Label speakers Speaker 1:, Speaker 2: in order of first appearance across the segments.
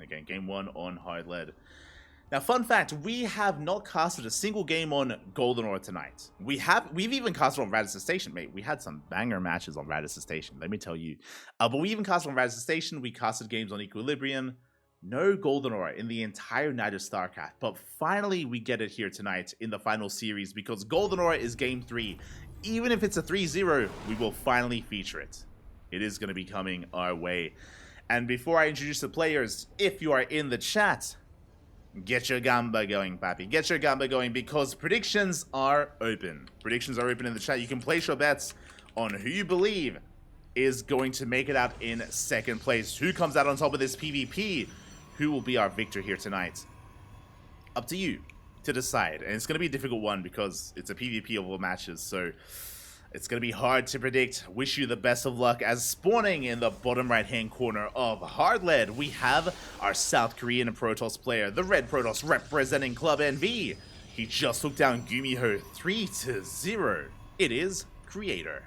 Speaker 1: Again, game 1 on hard lead. Now, fun fact, we have not casted a single game on Golden Ore tonight. We've even casted on Radisson Station, mate. We had some banger matches on Radisson Station, let me tell you. But we even casted on Radisson Station. We casted games on Equilibrium. No Golden Ore in the entire night of StarCraft. But finally, we get it here tonight in the final series because Golden Ore is game 3. Even if it's a 3-0, we will finally feature it. It is going to be coming our way. And before I introduce the players, if you are in the chat, get your gamba going, papi. Get your gamba going because predictions are open. Predictions are open in the chat. You can place your bets on who you believe is going to make it out in second place. Who comes out on top of this PvP? Who will be our victor here tonight? Up to you to decide. And it's going to be a difficult one because it's a PvP of all matches. So it's going to be hard to predict. Wish you the best of luck as spawning in the bottom right-hand corner of Hard Lead, we have our South Korean Protoss player, the Red Protoss representing Club NV. He just took down Gumiho 3-0. It is Creator.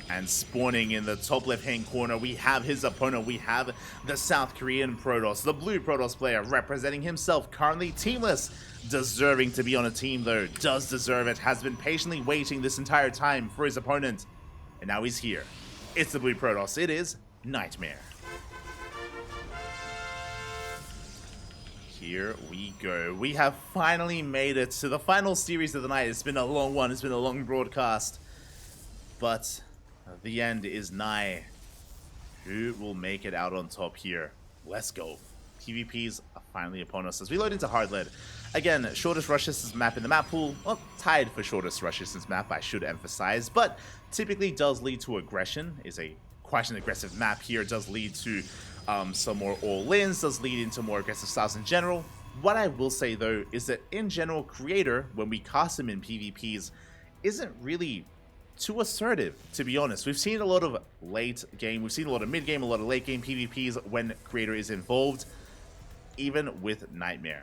Speaker 1: And spawning in the top left-hand corner, we have his opponent. We have the South Korean Protoss, the Blue Protoss player representing himself, currently teamless. Deserving to be on a team though, does deserve it, has been patiently waiting this entire time for his opponent. And now he's here. It's the Blue Protoss, it is NightMare. Here we go. We have finally made it to the final series of the night. It's been a long one, it's been a long broadcast. But the end is nigh. Who will make it out on top here? Let's go. PvPs are finally upon us as we load into Hard Lead. Again, shortest rush distance map in the map pool. Well, tied for shortest rush distance map, I should emphasize, but typically does lead to aggression. Is a quite an aggressive map here. It does lead to some more all-ins, does lead into more aggressive styles in general. What I will say though is that in general, Creator, when we cast him in PvPs, isn't really too assertive, to be honest. We've seen a lot of late game, we've seen a lot of mid game, a lot of late game PvPs when Creator is involved, even with NightMare.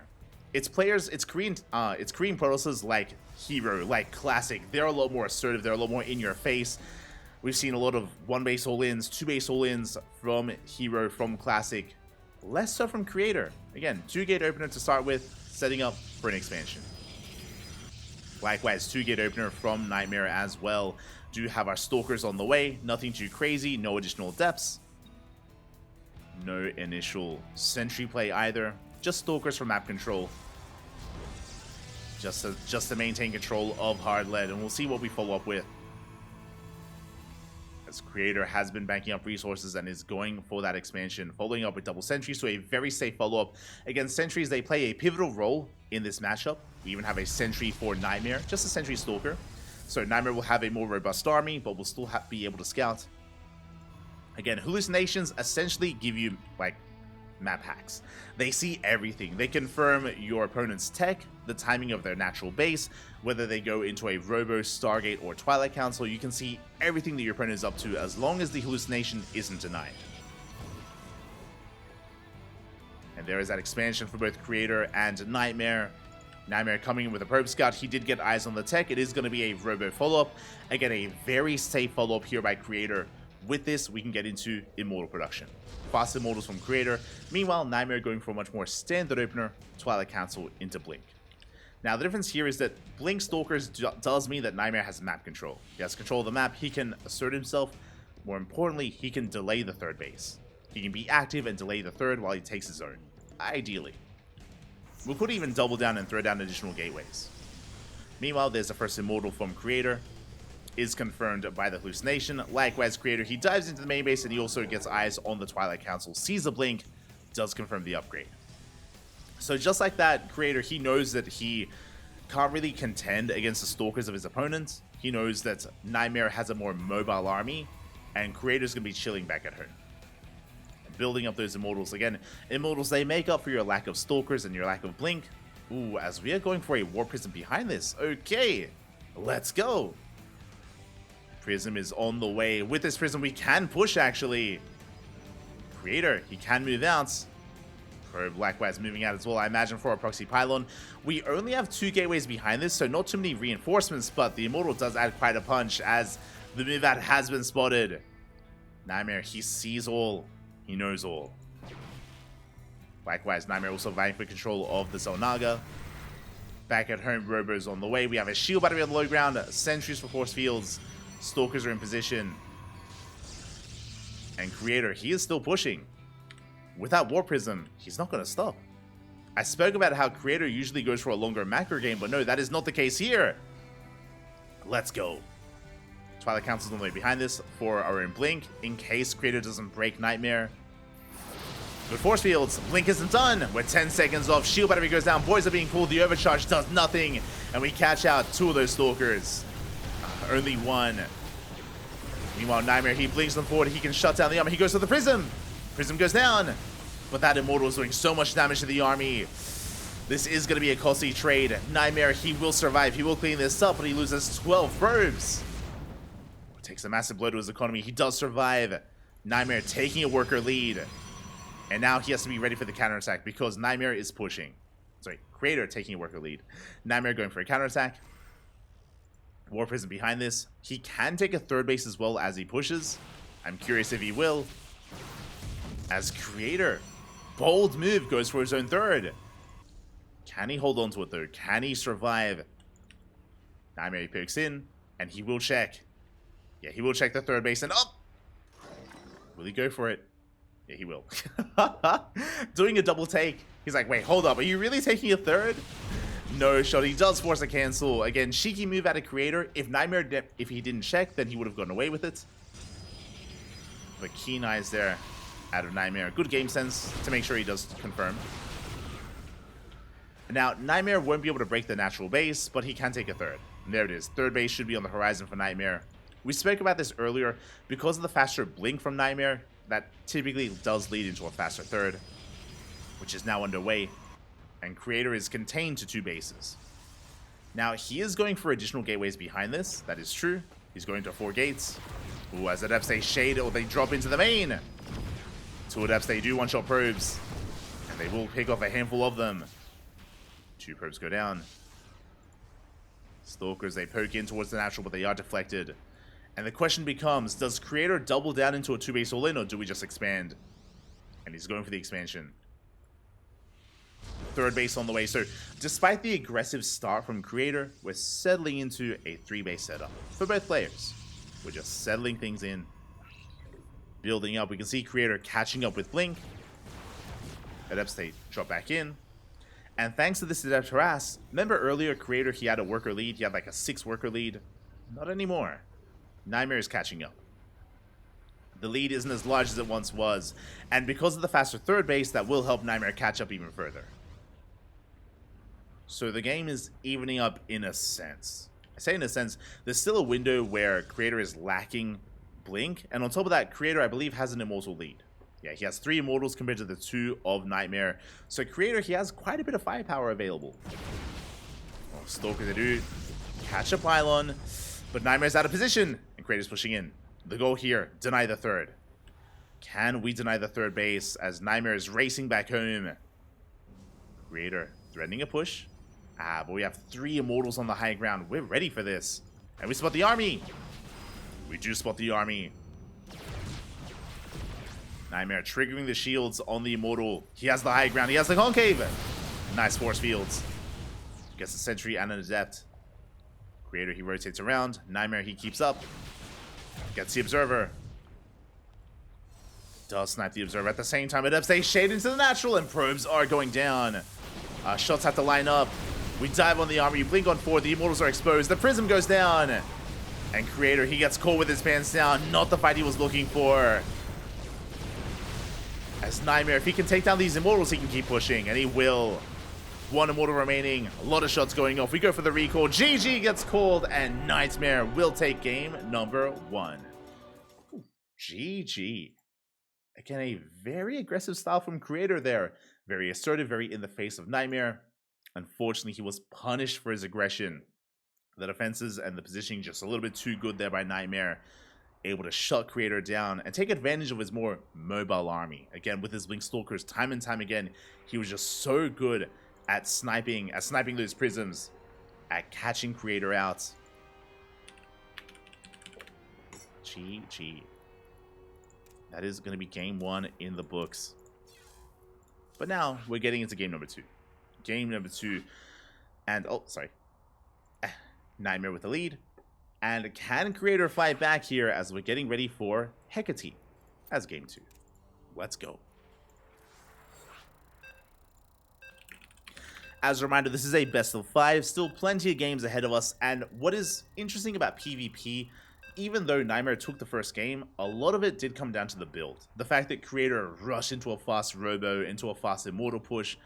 Speaker 1: It's players, it's Korean Protosses like Hero, like Classic. They're a lot more assertive, they're a lot more in your face. We've seen a lot of 1-base all-ins, 2-base all-ins from Hero, from Classic. Less so from Creator. Again, 2-gate opener to start with, setting up for an expansion. Likewise, 2-gate opener from NightMare as well. Do have our Stalkers on the way, nothing too crazy, no additional depths. No initial sentry play either. Just Stalkers for map control. Just to maintain control of Hard Lead, and we'll see what we follow up with. As Creator has been banking up resources and is going for that expansion, following up with double sentries, so a very safe follow-up. Against sentries, they play a pivotal role in this matchup. We even have a sentry for NightMare, just a sentry Stalker. So NightMare will have a more robust army, but will still be able to scout. Again, hallucinations essentially give you, like, map hacks. They see everything. They confirm your opponent's tech, the timing of their natural base, whether they go into a Robo, Stargate, or Twilight Council. You can see everything that your opponent is up to as long as the hallucination isn't denied. And there is that expansion for both Creator and NightMare. NightMare coming in with a Probe Scout. He did get eyes on the tech. It is going to be a Robo follow-up. Again, a very safe follow-up here by Creator. With this, we can get into Immortal production. Fast Immortals from Creator. Meanwhile, NightMare going for a much more standard opener, Twilight Council into Blink. Now, the difference here is that Blink Stalkers does mean that NightMare has map control. He has control of the map. He can assert himself. More importantly, he can delay the third base. He can be active and delay the third while he takes his own. Ideally. We could even double down and throw down additional gateways. Meanwhile, there's the first Immortal from Creator. Is confirmed by the hallucination. Likewise, Creator, he dives into the main base and he also gets eyes on the Twilight Council, sees the blink, does confirm the upgrade. So just like that, Creator, he knows that he can't really contend against the Stalkers of his opponents. He knows that NightMare has a more mobile army, and Creator's going to be chilling back at home. Building up those Immortals. Again, Immortals, they make up for your lack of Stalkers and your lack of blink. Ooh, as we are going for a War Prism behind this. Okay, let's go. Prism is on the way. With this Prism, we can push, actually. Creator, he can move out. Probe, likewise, moving out as well, I imagine, for our Proxy Pylon. We only have 2 gateways behind this, so not too many reinforcements, but the Immortal does add quite a punch as the move out has been spotted. NightMare, he sees all. He knows all. Likewise, NightMare also vying for control of the Zelnaga. Back at home, Robo's on the way. We have a shield battery on the low ground, sentries for force fields. Stalkers are in position. And Creator, he is still pushing. Without War Prism, he's not going to stop. I spoke about how Creator usually goes for a longer macro game, but no, that is not the case here. Let's go. Twilight Council's on the way behind this for our own Blink, in case Creator doesn't break NightMare. Good force fields. Blink isn't done. We're 10 seconds off. Shield battery goes down. Boys are being pulled. The overcharge does nothing. And we catch out 2 of those Stalkers. Only 1. Meanwhile, NightMare, he blinks them forward. He can shut down the army. He goes for the Prism. Prism goes down. But that Immortal is doing so much damage to the army. This is going to be a costly trade. NightMare, he will survive. He will clean this up, but he loses 12 probes. Takes a massive blow to his economy. He does survive. NightMare taking a worker lead. And now he has to be ready for the counterattack because NightMare is pushing. Sorry, Creator taking a worker lead. NightMare going for a counterattack. War Prism behind this. He can take a third base as well as he pushes. I'm curious if he will. As Creator, bold move, goes for his own third. Can he hold on to it though? Can he survive? NightMare pokes in, and he will check. Yeah, he will check the third base and up. Will he go for it? Yeah, he will. Doing a double take. He's like, wait, hold up. Are you really taking a third? No shot. He does force a cancel. Again, cheeky move out of Creator. If NightMare, if he didn't check, then he would have gotten away with it. But keen eyes there out of NightMare. Good game sense to make sure he does confirm. Now, NightMare won't be able to break the natural base, but he can take a third. And there it is. Third base should be on the horizon for NightMare. We spoke about this earlier. Because of the faster blink from NightMare, that typically does lead into a faster third, which is now underway, and Creator is contained to 2 bases. Now, he is going for additional gateways behind this. That is true. He's going to 4 gates. Ooh, as the depths they shade or they drop into the main. 2 depths they do one-shot probes, and they will pick off a handful of them. 2 probes go down. Stalkers, they poke in towards the natural, but they are deflected. And the question becomes, does Creator double down into a 2-base all-in, or do we just expand? And he's going for the expansion. Third base on the way. So, despite the aggressive start from Creator, we're settling into a 3-base setup for both players. We're just settling things in, building up. We can see Creator catching up with Blink. Adepts, they drop back in. And thanks to this Adept Harass, remember earlier Creator, he had a worker lead. He had like a 6 worker lead. Not anymore. NightMare is catching up. The lead isn't as large as it once was, and because of the faster third base, that will help NightMare catch up even further. So the game is evening up in a sense. I say in a sense, there's still a window where Creator is lacking Blink, and on top of that, Creator, I believe, has an Immortal lead. Yeah, he has 3 Immortals compared to the 2 of NightMare. So Creator, he has quite a bit of firepower available. Oh, Stalker, they do catch a pylon. But NightMare's out of position, and Creator's pushing in. The goal here, deny the third. Can we deny the third base as NightMare is racing back home? Creator threatening a push. But we have 3 Immortals on the high ground. We're ready for this. And we spot the army. We do spot the army. NightMare triggering the shields on the Immortal. He has the high ground. He has the concave. Nice force fields. Gets a sentry and an adept. Creator, he rotates around. NightMare, he keeps up. Gets the Observer. Does snipe the Observer at the same time. Adepts, they shade into the natural, and probes are going down. Shots have to line up. We dive on the armor. You blink on 4. The Immortals are exposed. The Prism goes down. And Creator, he gets caught with his pants down. Not the fight he was looking for. As NightMare, if he can take down these Immortals, he can keep pushing, and he will. 1 Immortal remaining. A lot of shots going off. We go for the recall. GG gets called, and NightMare will take game number 1. Ooh, GG. Again, a very aggressive style from Creator there. Very assertive, very in the face of NightMare. Unfortunately, he was punished for his aggression. The defenses and the positioning just a little bit too good there by NightMare. Able to shut Creator down and take advantage of his more mobile army. Again, with his Blink Stalkers, time and time again, he was just so good at sniping those prisms, at catching Creator out. GG. That is going to be game 1 in the books. But now we're getting into game number 2. Game number 2. And, oh, sorry. NightMare with the lead. And can Creator fight back here as we're getting ready for Hecate as game 2. Let's go. As a reminder, this is a best of 5, still plenty of games ahead of us, and what is interesting about PvP, even though NightMare took the first game, a lot of it did come down to the build. The fact that Creator rushed into a fast Robo, into a fast Immortal push,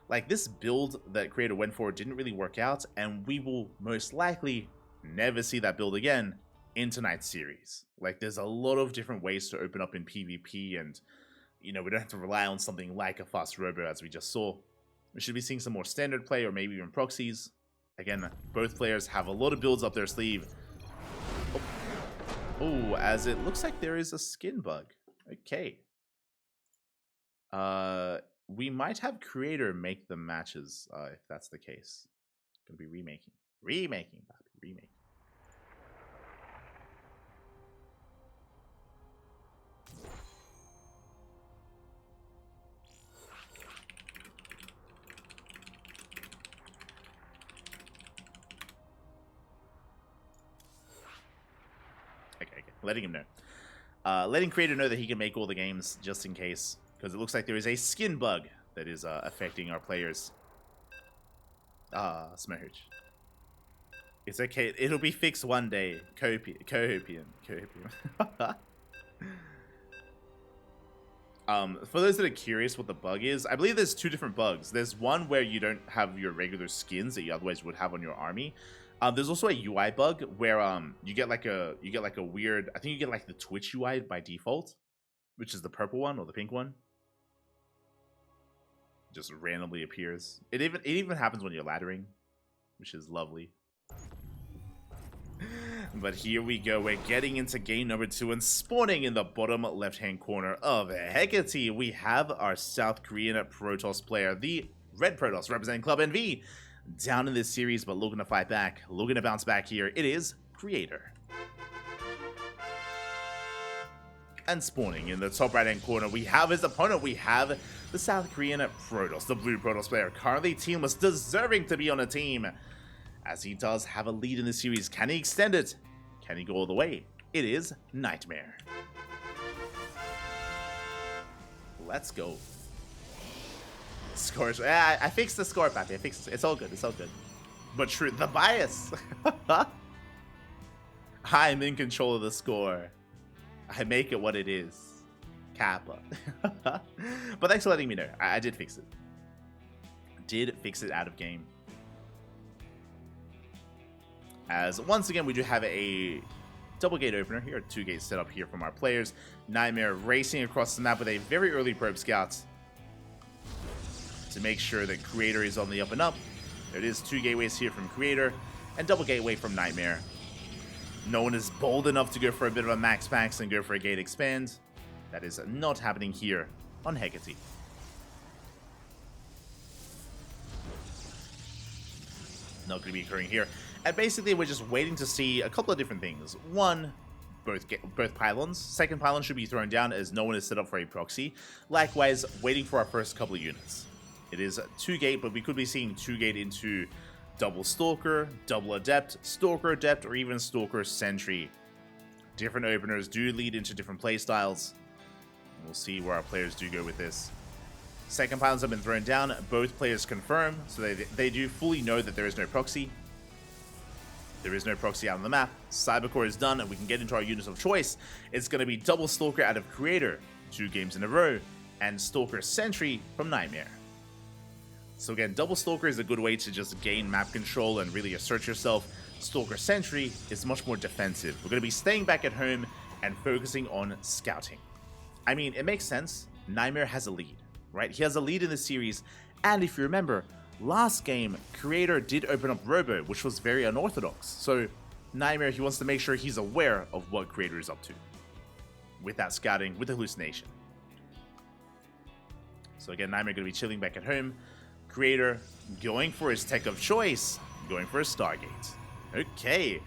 Speaker 1: like this build that Creator went for didn't really work out, and we will most likely never see that build again in tonight's series. Like, there's a lot of different ways to open up in PvP, and, you know, we don't have to rely on something like a fast Robo as we just saw. We should be seeing some more standard play or maybe even proxies. Again, both players have a lot of builds up their sleeve. Oh, as it looks like there is a skin bug. Okay. We might have Creator make the matches, if that's the case. Gonna be remaking. Remaking, Bobby. Remaking. Okay. Letting him know. Letting Creator know that he can make all the games just in case, because it looks like there is a skin bug that is affecting our players. Smooch. It's okay. It'll be fixed one day. Cohopian. For those that are curious what the bug is, I believe there's 2 different bugs. There's one where you don't have your regular skins that you otherwise would have on your army. There's also a UI bug where you get like a weird, I think you get like the Twitch UI by default, which is the purple one or the pink one. Just randomly appears. It even happens when you're laddering, which is lovely. But here we go. We're getting into game number 2 and spawning in the bottom left-hand corner of Hecate. We have our South Korean Protoss player, the Red Protoss representing Club NV, down in this series, but looking to fight back, looking to bounce back here. It is Creator. And spawning in the top right-hand corner, we have his opponent. We have the South Korean Protoss, the blue Protoss player, currently teamless, deserving to be on a team, as he does have a lead in the series. Can he extend it? Can he go all the way? It is NightMare. Let's go. Scores. I fixed the score, Pappy. I fixed it. It's all good. It's all good. But true, the bias. I'm in control of the score. I make it what it is. Kappa. But thanks for letting me know. I did fix it. Did fix it out of game. As once again, we do have a double gate opener here, 2 gates set up here from our players. NightMare racing across the map with a very early probe scout to make sure that Creator is on the up and up. There it is, 2 gateways here from Creator and double gateway from NightMare. No one is bold enough to go for a bit of a max packs and go for a gate expand. That is not happening here on Hecate. Not going to be occurring here. And basically, we're just waiting to see a couple of different things. One, both pylons. Second pylon should be thrown down as no one is set up for a proxy. Likewise, waiting for our first couple of units. It is 2 gate, but we could be seeing 2 gate into double Stalker, double Adept, Stalker Adept, or even Stalker Sentry. Different openers do lead into different playstyles. We'll see where our players do go with this. Second pylons have been thrown down. Both players confirm, so they do fully know that there is no proxy. There is no proxy out on the map. Cybercore is done, and we can get into our units of choice. It's going to be double Stalker out of Creator, 2 games in a row, and Stalker Sentry from NightMare. So again, double Stalker is a good way to just gain map control and really assert yourself. Stalker Sentry is much more defensive. We're going to be staying back at home and focusing on scouting. I mean, it makes sense. NightMare has a lead, right? He has a lead in the series, and if you remember, last game, Creator did open up Robo, which was very unorthodox. So NightMare, he wants to make sure he's aware of what Creator is up to with that scouting, with the hallucination. So again, NightMare going to be chilling back at home. Creator going for his tech of choice, going for a Stargate. Okay,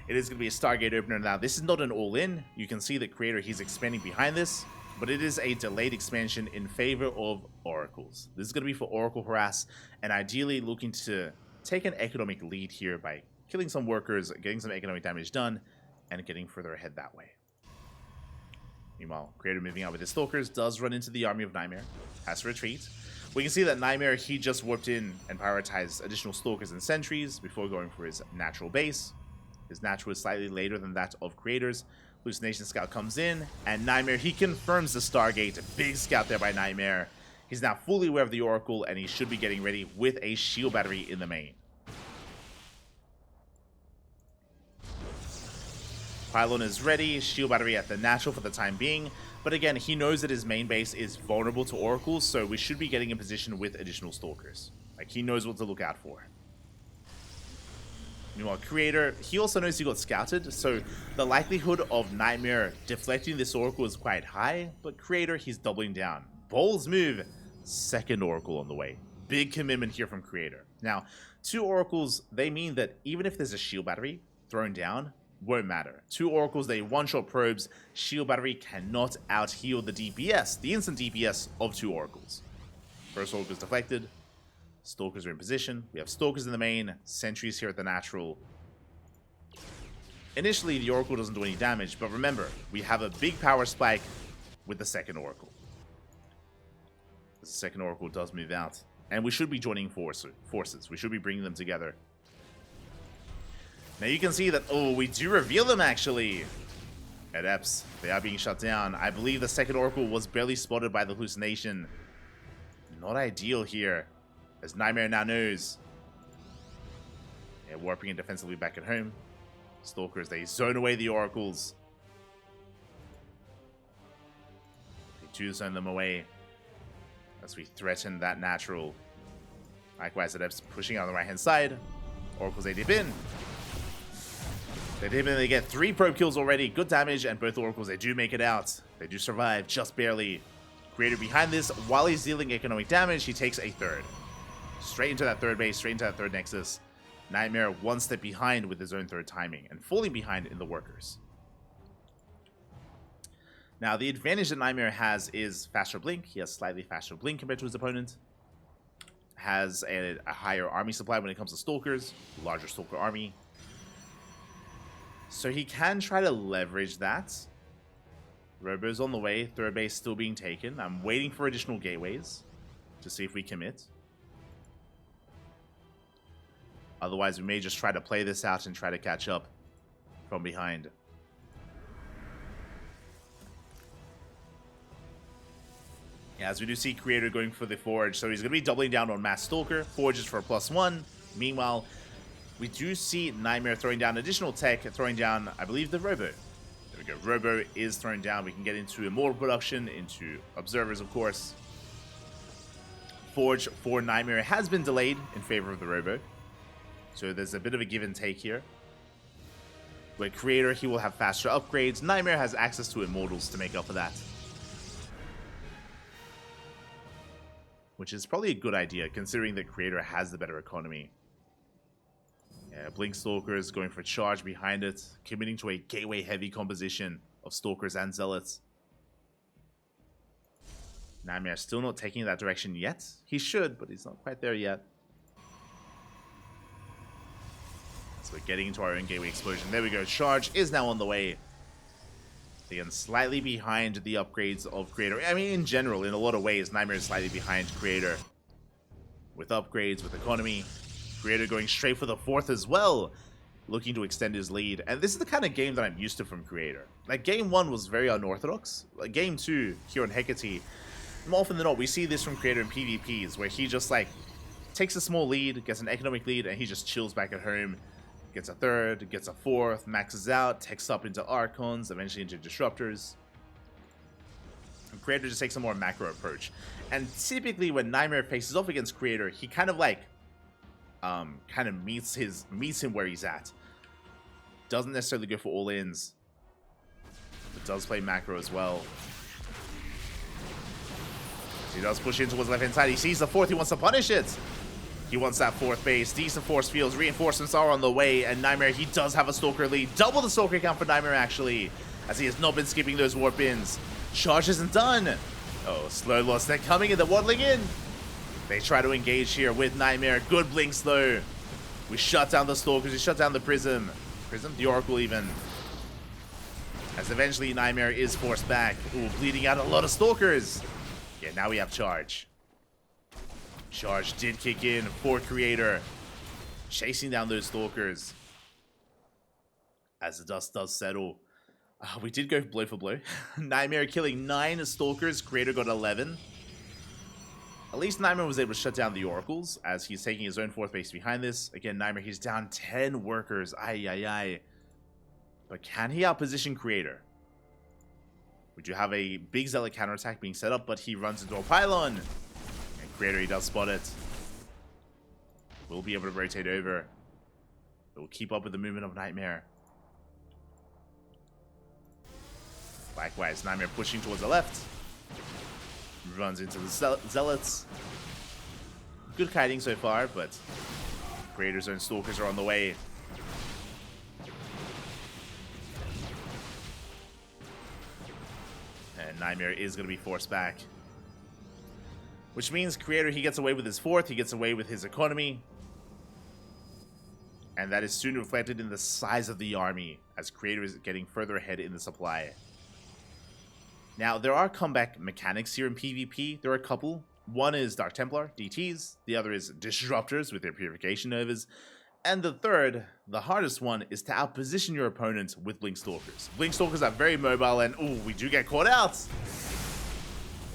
Speaker 1: it is going to be a Stargate opener now. This is not an all-in. You can see that Creator, he's expanding behind this. but it is a delayed expansion in favor of oracles. This is going to be for Oracle Harass, and ideally looking to take an economic lead here by killing some workers, getting some economic damage done, and getting further ahead that way. Meanwhile, Creator moving out with his Stalkers does run into the army of NightMare, has to retreat. We can see that NightMare, he just warped in and prioritized additional Stalkers and Sentries before going for his natural base. His natural is slightly later than that of Creator's. Hallucination Scout comes in, and NightMare, he confirms the Stargate. Big scout there by NightMare. He's now fully aware of the Oracle, and he should be getting ready with a shield battery in the main. Pylon is ready, shield battery at the natural for the time being, but again, he knows that his main base is vulnerable to oracles, so we should be getting in position with additional Stalkers. Like, he knows what to look out for. Meanwhile, Creator, he also knows he got scouted, so the likelihood of NightMare deflecting this Oracle is quite high, but Creator, he's doubling down. Bold's move, second Oracle on the way. Big commitment here from Creator. Now, 2 Oracles, they mean that even if there's a shield battery thrown down, won't matter. 2 Oracles, they one-shot probes. Shield battery cannot out-heal the DPS, the instant DPS of 2 Oracles. First Oracle is deflected. Stalkers are in position. We have Stalkers in the main. Sentries here at the natural. Initially, the Oracle doesn't do any damage, but remember, we have a big power spike with the second Oracle. The second Oracle does move out. And we should be joining forces. We should be bringing them together. Now you can see that, oh, we do reveal them actually. Adepts, they are being shut down. I believe the second Oracle was barely spotted by the hallucination. Not ideal here, as NightMare now knows. Yeah, warping and defensively back at home. Stalkers, they zone away the Oracles. They do zone them away as we threaten that natural. Likewise, Adepts pushing out on the right-hand side. Oracles, they dip in. They dip in, they get 3 probe kills already. Good damage, and both Oracles, they do make it out. They do survive, just barely. Creator behind this, while he's dealing economic damage, he takes a third. Straight into that third base, straight into that third nexus. NightMare 1 step behind with his own third timing, and falling behind in the workers. Now, the advantage that NightMare has is faster blink. He has slightly faster blink compared to his opponent. Has a higher army supply when it comes to Stalkers, larger Stalker army. So he can try to leverage that. Robo's on the way, third base still being taken. I'm waiting for additional gateways to see if we commit. Otherwise, we may just try to play this out and try to catch up from behind. Yeah, as we do see Creator going for the Forge, so he's going to be doubling down on Mass Stalker. Forge is for +1. Meanwhile, we do see NightMare throwing down additional tech, throwing down, I believe, the Robo. There we go. Robo is thrown down. We can get into Immortal production, into Observers, of course. Forge for NightMare has been delayed in favor of the Robo. So there's a bit of a give and take here. With Creator, he will have faster upgrades. NightMare has access to Immortals to make up for that. Which is probably a good idea, considering that Creator has the better economy. Yeah, Blink Stalkers going for charge behind it, committing to a gateway-heavy composition of Stalkers and Zealots. NightMare still not taking that direction yet. He should, but he's not quite there yet. So we're getting into our own gateway explosion. There we go. Charge is now on the way. Again, slightly behind the upgrades of Creator. I mean, in general, in a lot of ways, NightMare is slightly behind Creator. With upgrades, with economy. Creator going straight for the 4th as well. Looking to extend his lead. And this is the kind of game that I'm used to from Creator. Like, Game 1 was very unorthodox. Like, Game 2, here on Hecate, more often than not, we see this from Creator in PvPs, where he just, like, takes a small lead, gets an economic lead, and he just chills back at home. Gets a 3rd, gets a 4th, maxes out, takes up into Archons, eventually into Disruptors. And Creator just takes a more macro approach. And typically when NightMare faces off against Creator, he kind of like meets him where he's at. Doesn't necessarily go for all-ins, but does play macro as well. He does push in towards the left-hand side. He sees the 4th, he wants to punish it. He wants that 4th base. Decent force fields. Reinforcements are on the way. And NightMare, he does have a Stalker lead. Double the Stalker count for NightMare, actually. As he has not been skipping those warp ins. Charge isn't done. Oh, slow loss. They're coming in. They're waddling in. They try to engage here with NightMare. Good blink slow. We shut down the Stalkers. We shut down the Prism. The Oracle even. As eventually NightMare is forced back. Ooh, bleeding out a lot of Stalkers. Yeah, now we have Charge. Charge did kick in for Creator. Chasing down those Stalkers. As the dust does settle. We did go blow for blow. NightMare killing 9 Stalkers. Creator got 11. At least NightMare was able to shut down the Oracles as he's taking his own 4th base behind this. Again, NightMare, he's down 10 workers. Ay. But can he outposition Creator? We do have a big Zealot counterattack being set up, but he runs into a pylon. And Creator, he does spot it. We'll be able to rotate over. It will keep up with the movement of NightMare. Likewise, NightMare pushing towards the left. Runs into the Zealots. Good kiting so far, but Creator's own Stalkers are on the way. And NightMare is going to be forced back. Which means Creator, he gets away with his 4th, he gets away with his economy. And that is soon reflected in the size of the army, as Creator is getting further ahead in the supply. Now, there are comeback mechanics here in PvP. There are a couple. One is Dark Templar, DTs. The other is Disruptors with their Purification Novas. And the third, the hardest one, is to outposition your opponent with Blink Stalkers. Blink Stalkers are very mobile and, ooh, we do get caught out.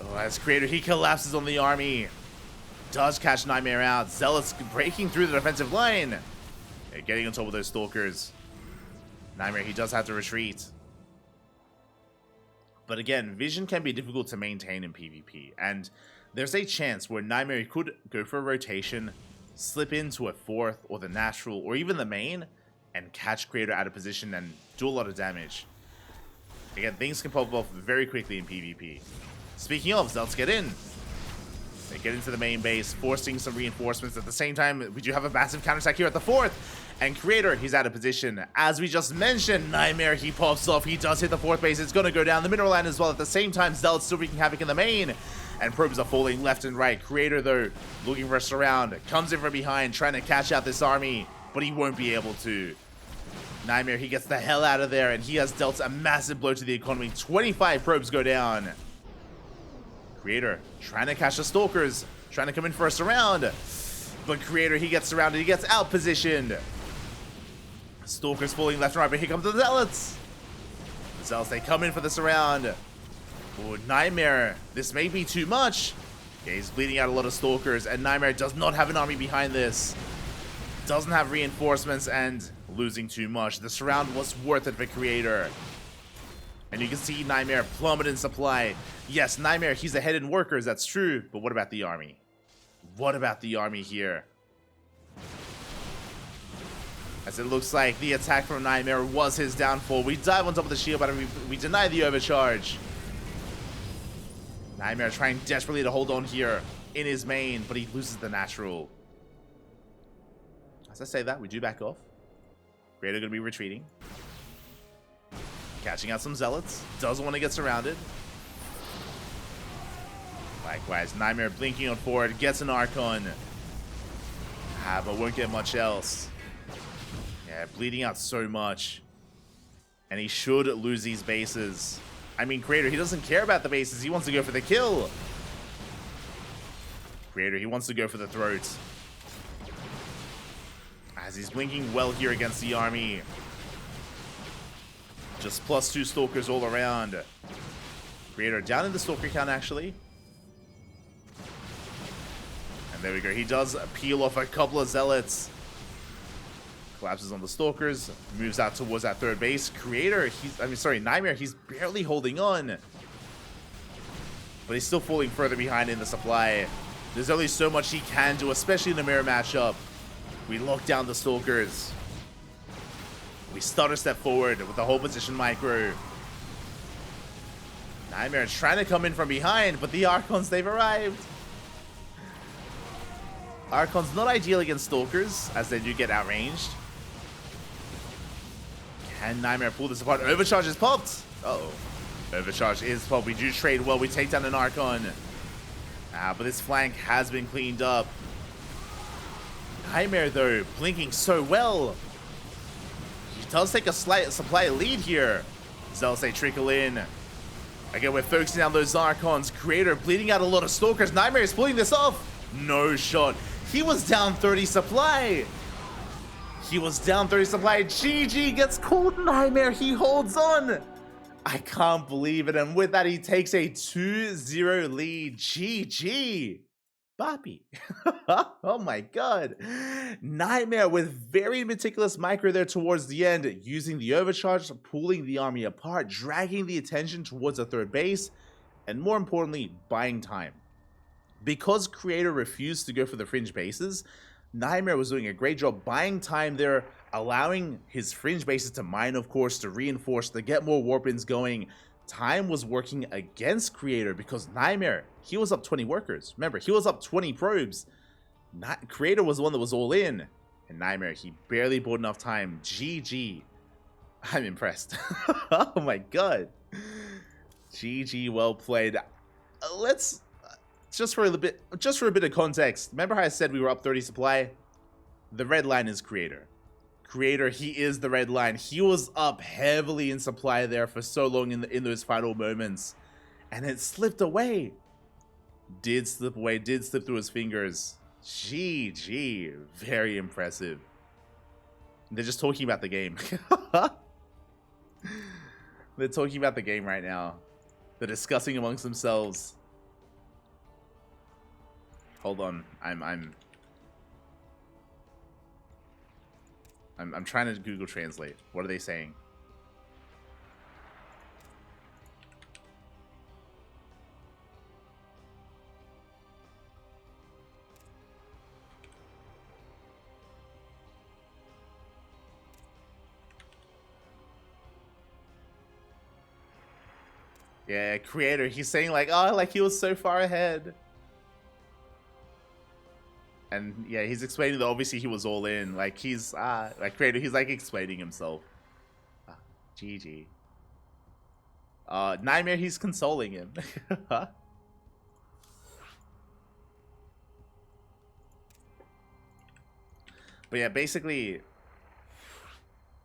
Speaker 1: Oh, as Creator, he collapses on the army. Does catch NightMare out. Zealots breaking through the defensive line. Yeah, getting on top of those Stalkers. NightMare, he does have to retreat. But again, vision can be difficult to maintain in PvP, and there's a chance where NightMare could go for a rotation, slip into a 4th or the natural or even the main, and catch Creator out of position and do a lot of damage. Again, things can pop off very quickly in PvP. Speaking of, Zealots get in. They get into the main base, forcing some reinforcements. At the same time, we do have a massive counterattack here at the 4th. And Creator, he's out of position. As we just mentioned, NightMare, he pops off. He does hit the 4th base. It's going to go down the mineral line as well. At the same time, Zealot's still wreaking havoc in the main. And probes are falling left and right. Creator, though, looking for a surround. Comes in from behind, trying to catch out this army. But he won't be able to. NightMare, he gets the hell out of there. And he has dealt a massive blow to the economy. 25 probes go down. Creator, trying to catch the Stalkers. Trying to come in for a surround. But Creator, he gets surrounded. He gets out-positioned. Stalkers falling left and right, but here comes the Zealots. The Zealots, they come in for the surround. Oh, NightMare, this may be too much. Yeah, he's bleeding out a lot of Stalkers, and NightMare does not have an army behind this. Doesn't have reinforcements, and losing too much. The surround was worth it for Creator. And you can see NightMare plummet in supply. Yes, NightMare, he's ahead in workers, that's true, but what about the army? What about the army here? As it looks like the attack from NightMare was his downfall. We dive on top of the shield, but we deny the overcharge. NightMare trying desperately to hold on here in his main, but he loses the natural. As I say that, we do back off. Creator going to be retreating. Catching out some Zealots. Doesn't want to get surrounded. Likewise, NightMare blinking on forward. Gets an Archon. But won't get much else. Yeah, bleeding out so much. And he should lose these bases. I mean, Creator, he doesn't care about the bases. He wants to go for the kill. Creator, he wants to go for the throat. As he's blinking well here against the army. Just +2 Stalkers all around. Creator down in the Stalker count, actually. And there we go. He does peel off a couple of Zealots. Collapses on the Stalkers, moves out towards that 3rd base. Creator, NightMare, he's barely holding on. But he's still falling further behind in the supply. There's only so much he can do, especially in the mirror matchup. We lock down the Stalkers. We stutter step forward with the whole position micro. NightMare trying to come in from behind, but the Archons, they've arrived. Archon's not ideal against Stalkers, as they do get outranged. Can NightMare pull this apart? Overcharge is popped. Uh-oh. Overcharge is pop. We do trade well. We take down an Archon. But this flank has been cleaned up. NightMare, though, blinking so well. He does take a slight supply lead here. Zealous, they trickle in. Again, we're focusing on those Archons. Creator bleeding out a lot of Stalkers. NightMare is pulling this off. No shot. He was down 30 supply. He was down 30 supply. GG gets called. NightMare, he holds on. I can't believe it. And with that, he takes a 2-0 lead. GG. Boppy. Oh my god. NightMare with very meticulous micro there towards the end, using the overcharge, pulling the army apart, dragging the attention towards the third base, and more importantly, buying time. Because Creator refused to go for the fringe bases, NightMare was doing a great job buying time there, allowing his fringe bases to mine, of course, to reinforce, to get more warp-ins going. Time was working against Creator because NightMare, he was up 20 workers. Remember, he was up 20 probes. Creator was the one that was all in. And NightMare, he barely bought enough time. GG. I'm impressed. Oh my god. GG, well played. Let's... Just for a bit of context, remember how I said we were up 30 supply? The red line is Creator. Creator, he is the red line. He was up heavily in supply there for so long in those final moments, and it slipped away. Did slip away, did slip through his fingers. GG, very impressive. They're just talking about the game. They're talking about the game right now. They're discussing amongst themselves. Hold on, I'm trying to Google Translate. What are they saying? Yeah, Creator, he's saying like, oh, like he was so far ahead. And yeah, he's explaining that obviously he was all in. Like he's like Creator, he's like explaining himself. GG. NightMare, he's consoling him. But yeah, basically,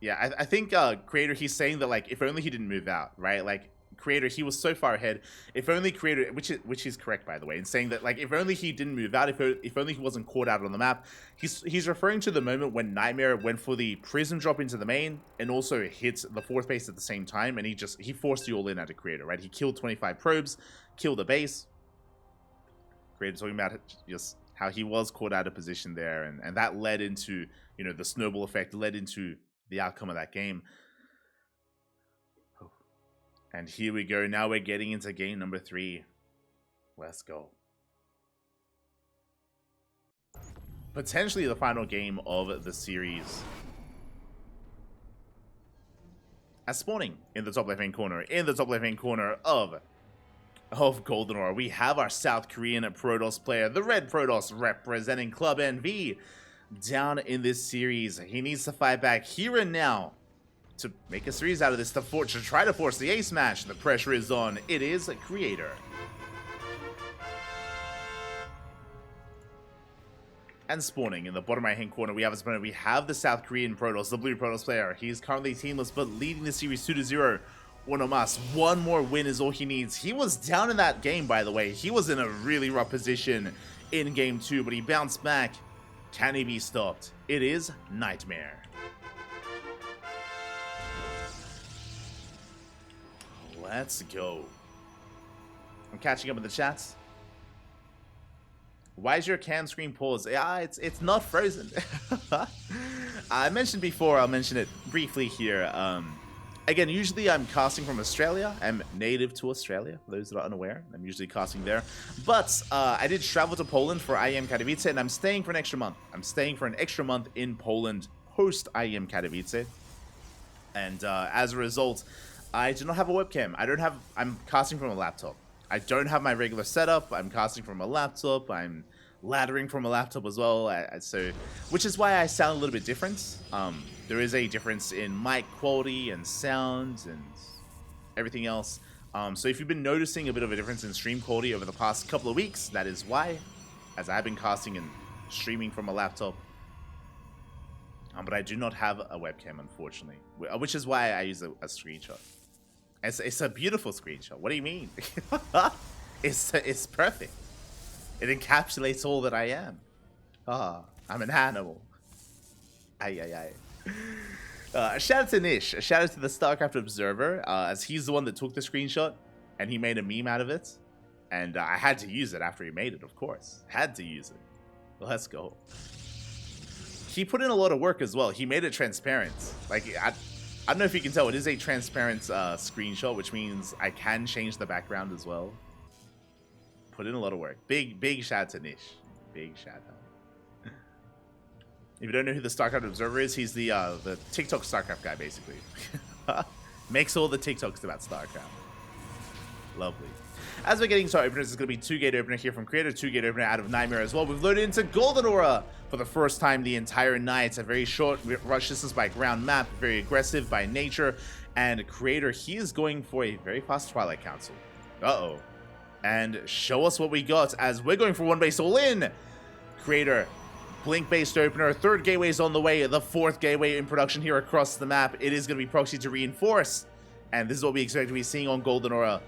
Speaker 1: yeah, I think Creator, he's saying that like if only he didn't move out, right? Like Creator, he was so far ahead. If only Creator, which is correct by the way, in saying that like if only he didn't move out, if only he wasn't caught out on the map. He's referring to the moment when NightMare went for the prism drop into the main and also hit the fourth base at the same time, and he forced the all in out of Creator, right? He killed 25 probes, killed the base. Creator talking about just how he was caught out of position there, and that led into, you know, the snowball effect, led into the outcome of that game. And here we go. Now we're getting into game number 3. Let's go. Potentially the final game of the series. As spawning in the top left-hand corner, of Golden Aura, we have our South Korean Protoss player, the Red Protoss, representing Club NV, down in this series. He needs to fight back here and now to make a series out of this, to try to force the ace match. The pressure is on. It is Creator. And spawning in the bottom right-hand corner, we have his opponent. We have the South Korean Protoss, the blue Protoss player. He's currently teamless, but leading the series 2-0. One of us. One more win is all he needs. He was down in that game, by the way. He was in a really rough position in game 2, but he bounced back. Can he be stopped? It is NightMare. Let's go. I'm catching up with the chats. Why is your cam screen paused? Yeah, it's not frozen. I mentioned before, I'll mention it briefly here. Again, usually I'm casting from Australia. I'm native to Australia, for those that are unaware. I'm usually casting there. But I did travel to Poland for IEM Katowice, and I'm staying for an extra month. I'm staying for an extra month in Poland post IEM Katowice. And as a result, I do not have a webcam. I'm casting from a laptop. I don't have my regular setup. I'm casting from a laptop. I'm laddering from a laptop as well. So, which is why I sound a little bit different. There is a difference in mic quality and sound and everything else. So if you've been noticing a bit of a difference in stream quality over the past couple of weeks, that is why, as I've been casting and streaming from a laptop. But I do not have a webcam, unfortunately, which is why I use a screenshot. It's a beautiful screenshot. What do you mean? It's perfect. It encapsulates all that I am. I'm an animal. Aye. Shout out to Nish. Shout out to the StarCraft Observer, as he's the one that took the screenshot, and he made a meme out of it. And I had to use it after he made it, of course. Had to use it. Let's go. He put in a lot of work as well. He made it transparent. Like, I don't know if you can tell, it is a transparent screenshot, which means I can change the background as well. Put in a lot of work. Big shout out to Nish. Big shout out. If you don't know who the StarCraft Observer is, he's the TikTok StarCraft guy, basically. Makes all the TikToks about StarCraft. Lovely. As we're getting to our openers, it's going to be 2-gate opener here from Creator, 2-gate opener out of NightMare as well. We've loaded into Golden Aura for the first time the entire night. A very short rush distance by ground map, very aggressive by nature. And Creator, he is going for a very fast Twilight Council. Uh-oh. And show us what we got as we're going for one base all in. Creator, Blink-based opener, 3rd gateway is on the way, the 4th gateway in production here across the map. It is going to be proxy to reinforce, and this is what we expect to be seeing on Golden Aura.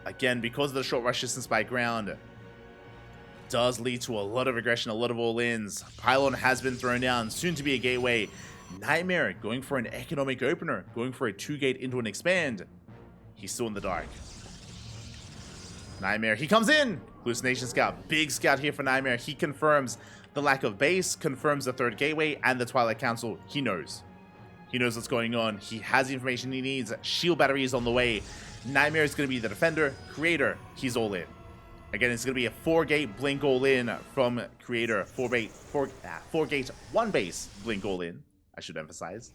Speaker 1: Again, because of the short rush distance by ground, does lead to a lot of aggression, a lot of all-ins. Pylon has been thrown down, soon to be a gateway. NightMare going for an economic opener, going for a 2-gate into an expand. He's still in the dark. NightMare, he comes in! Hallucination Scout, big scout here for NightMare. He confirms the lack of base, confirms the 3rd gateway and the Twilight Council. He knows. He knows what's going on. He has the information he needs. Shield battery is on the way. NightMare is going to be the defender. Creator, he's all in. Again, it's going to be a 4-gate blink all in from Creator. 4-gate, 1 base blink all in, I should emphasize.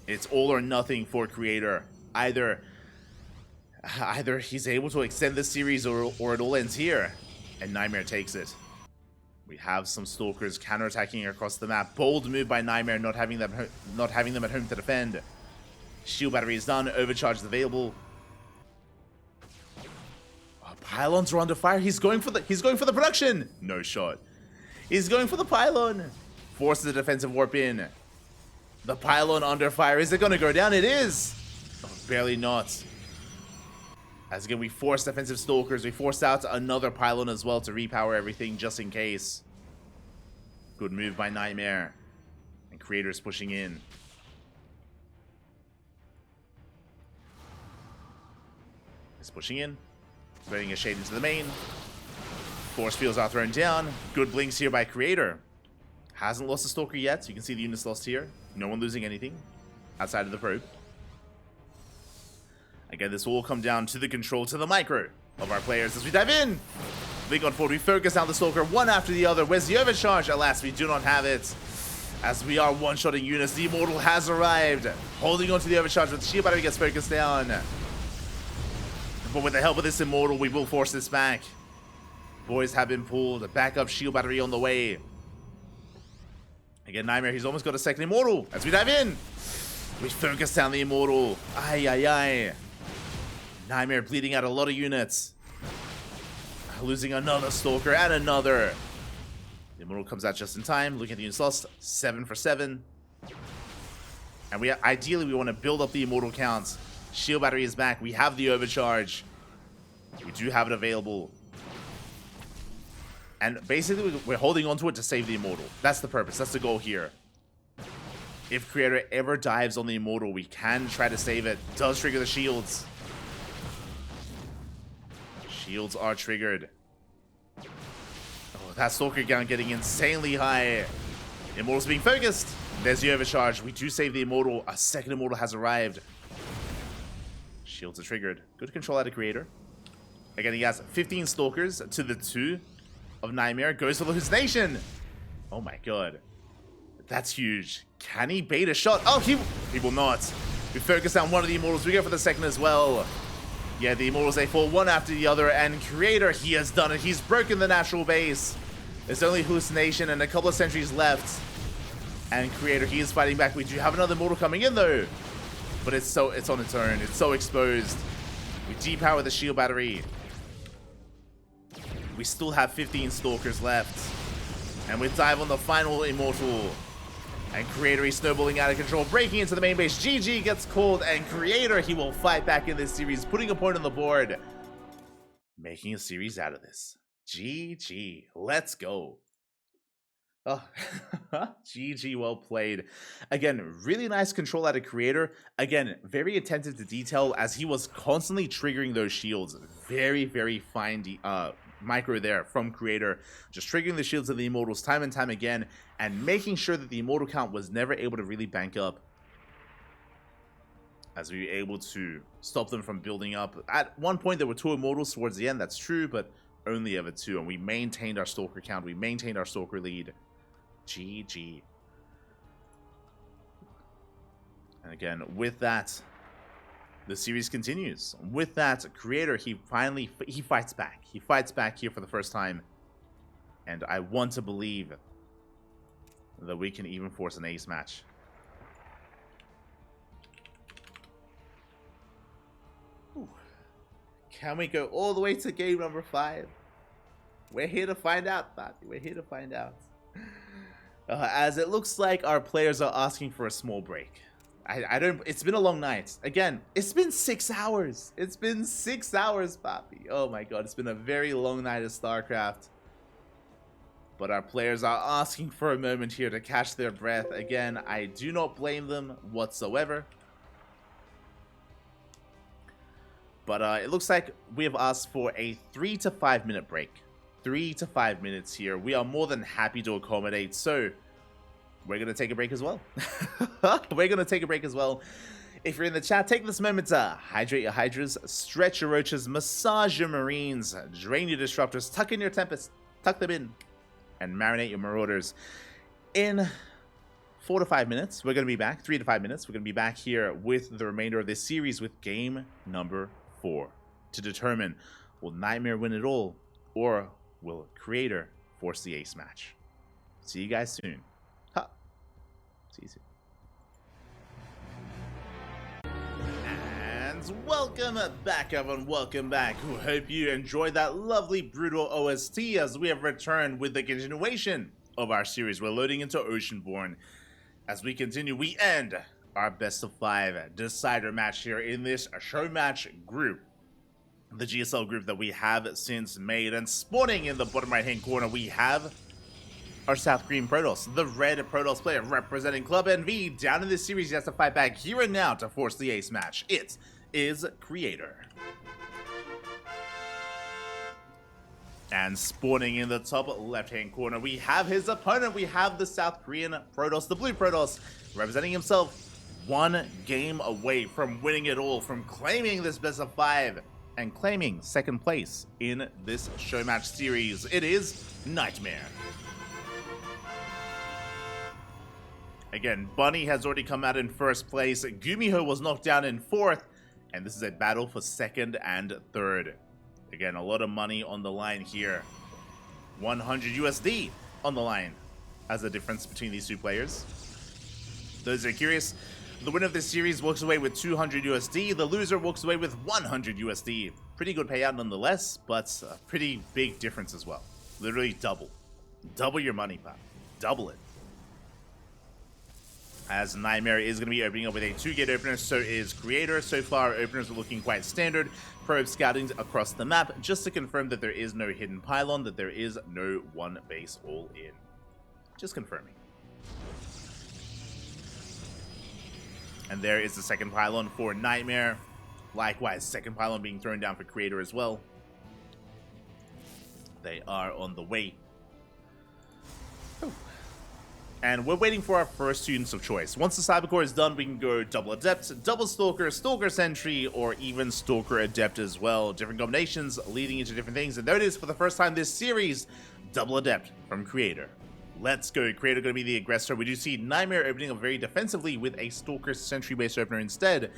Speaker 1: It's all or nothing for Creator. Either he's able to extend this series or it all ends here. And NightMare takes it. We have some Stalkers counterattacking across the map. Bold move by NightMare, not having them at home to defend. Shield battery is done. Overcharge is available. Oh, pylons are under fire. He's going for the production. No shot. He's going for the pylon. Forces the defensive warp in. The pylon under fire. Is it going to go down? It is. Oh, barely not. As again, we force defensive Stalkers. We forced out another pylon as well to repower everything just in case. Good move by NightMare. And Creator's pushing in. He's pushing in. Spreading a shade into the main. Force fields are thrown down. Good blinks here by Creator. Hasn't lost a Stalker yet. So you can see the units lost here. No one losing anything outside of the probe. Again, this will all come down to the control, to the micro of our players as we dive in. Blink on forward, we focus down the Stalker one after the other. Where's the overcharge? Alas, we do not have it. As we are one-shotting units, the Immortal has arrived. Holding on to the overcharge, but the shield battery gets focused down. But with the help of this Immortal, we will force this back. Boys have been pulled. Backup shield battery on the way. Again, NightMare, he's almost got a second Immortal. As we dive in, we focus down the Immortal. Aye. NightMare bleeding out a lot of units. Losing another Stalker and another. The Immortal comes out just in time. Looking at the units lost. 7 for 7. And ideally we want to build up the Immortal count. Shield battery is back. We have the overcharge. We do have it available. And basically we're holding on to it to save the Immortal. That's the purpose. That's the goal here. If Creator ever dives on the Immortal, we can try to save it. Does trigger the shields. Shields are triggered. Oh, that Stalker count getting insanely high. Immortal's being focused. There's the overcharge. We do save the Immortal. A second Immortal has arrived. Shields are triggered. Good control out of Creator. Again, he has 15 Stalkers to the 2 of NightMare. Goes for the hallucination. Oh my god. That's huge. Can he bait a shot? Oh, he will not. We focus on one of the Immortals. We go for the second as well. Yeah, the Immortals, they fall one after the other. And Creator, he has done it. He's broken the natural base. There's only hallucination and a couple of sentries left. And Creator, he is fighting back. We do have another Immortal coming in, though. But it's on its own. It's so exposed. We depower the shield battery. We still have 15 Stalkers left. And we dive on the final Immortal. And Creator is snowballing out of control, breaking into the main base. GG gets called, and Creator, he will fight back in this series, putting a point on the board. Making a series out of this. GG. Let's go. Oh, GG, well played. Again, really nice control out of Creator. Again, very attentive to detail as he was constantly triggering those shields. Very, very fine micro there from Creator. Just triggering the shields of the Immortals time and time again and making sure that the Immortal count was never able to really bank up. As we were able to stop them from building up. At one point, there were 2 Immortals towards the end. That's true, but only ever 2. And we maintained our Stalker count. We maintained our Stalker lead. GG. And again, with that, the series continues. With that, Creator, he fights back. He fights back here for the first time. And I want to believe that we can even force an ace match. Ooh. Can we go all the way to game number 5? We're here to find out, Bobby. We're here to find out. As it looks like our players are asking for a small break. I don't. It's been a long night. Again, it's been 6 hours. It's been 6 hours, Papi. Oh my god, it's been a very long night of StarCraft. But our players are asking for a moment here to catch their breath. Again, I do not blame them whatsoever. But it looks like we have asked for a 3 to 5 minute break. 3 to 5 minutes here. We are more than happy to accommodate. So we're going to take a break as well. We're going to take a break as well. If you're in the chat, take this moment to hydrate your Hydras, stretch your Roaches, massage your Marines, drain your Disruptors, tuck in your Tempests, tuck them in, and marinate your Marauders. In 4 to 5 minutes, we're going to be back. 3 to 5 minutes, we're going to be back here with the remainder of this series with game number 4 to determine, will NightMare win it all, or will Creator force the ace match? See you guys soon. See you soon. And welcome back, everyone. Welcome back. Hope you enjoyed that lovely brutal OST as we have returned with the continuation of our series. We're loading into Oceanborn. As we continue, we end our best of 5 decider match here in this Showmatch group. The GSL group that we have since made. And spawning in the bottom right hand corner, we have our South Korean Protoss, the red Protoss player representing Club NV. Down in this series, he has to fight back here and now to force the ace match. It is Creator. And spawning in the top left hand corner, we have his opponent. We have the South Korean Protoss, the blue Protoss, representing himself. 1 game away from winning it all, from claiming this best of 5 and claiming 2nd place in this Showmatch series. It is NightMare. Again, Bunny has already come out in 1st place. Gumiho was knocked down in 4th. And this is a battle for 2nd and 3rd. Again, a lot of money on the line here. 100 USD on the line as the difference between these 2 players. Those who are curious, the winner of this series walks away with 200 USD. The loser walks away with 100 USD. Pretty good payout nonetheless, but a pretty big difference as well. Literally double. Double your money, pal. Double it. As NightMare is going to be opening up with a 2-gate opener, so is Creator. So far, openers are looking quite standard. Probe scouting across the map, just to confirm that there is no hidden pylon, that there is no 1 base all in. Just confirming. And there is the 2nd pylon for NightMare. Likewise, 2nd pylon being thrown down for Creator as well. They are on the way. And we're waiting for our first students of choice. Once the Cybercore is done, we can go double Adept, double Stalker, Stalker Sentry, or even Stalker Adept as well. Different combinations leading into different things. And there it is for the first time this series, double Adept from Creator. Let's go. Creator going to be the aggressor. We do see NightMare opening up very defensively with a Stalker Sentry-based opener instead,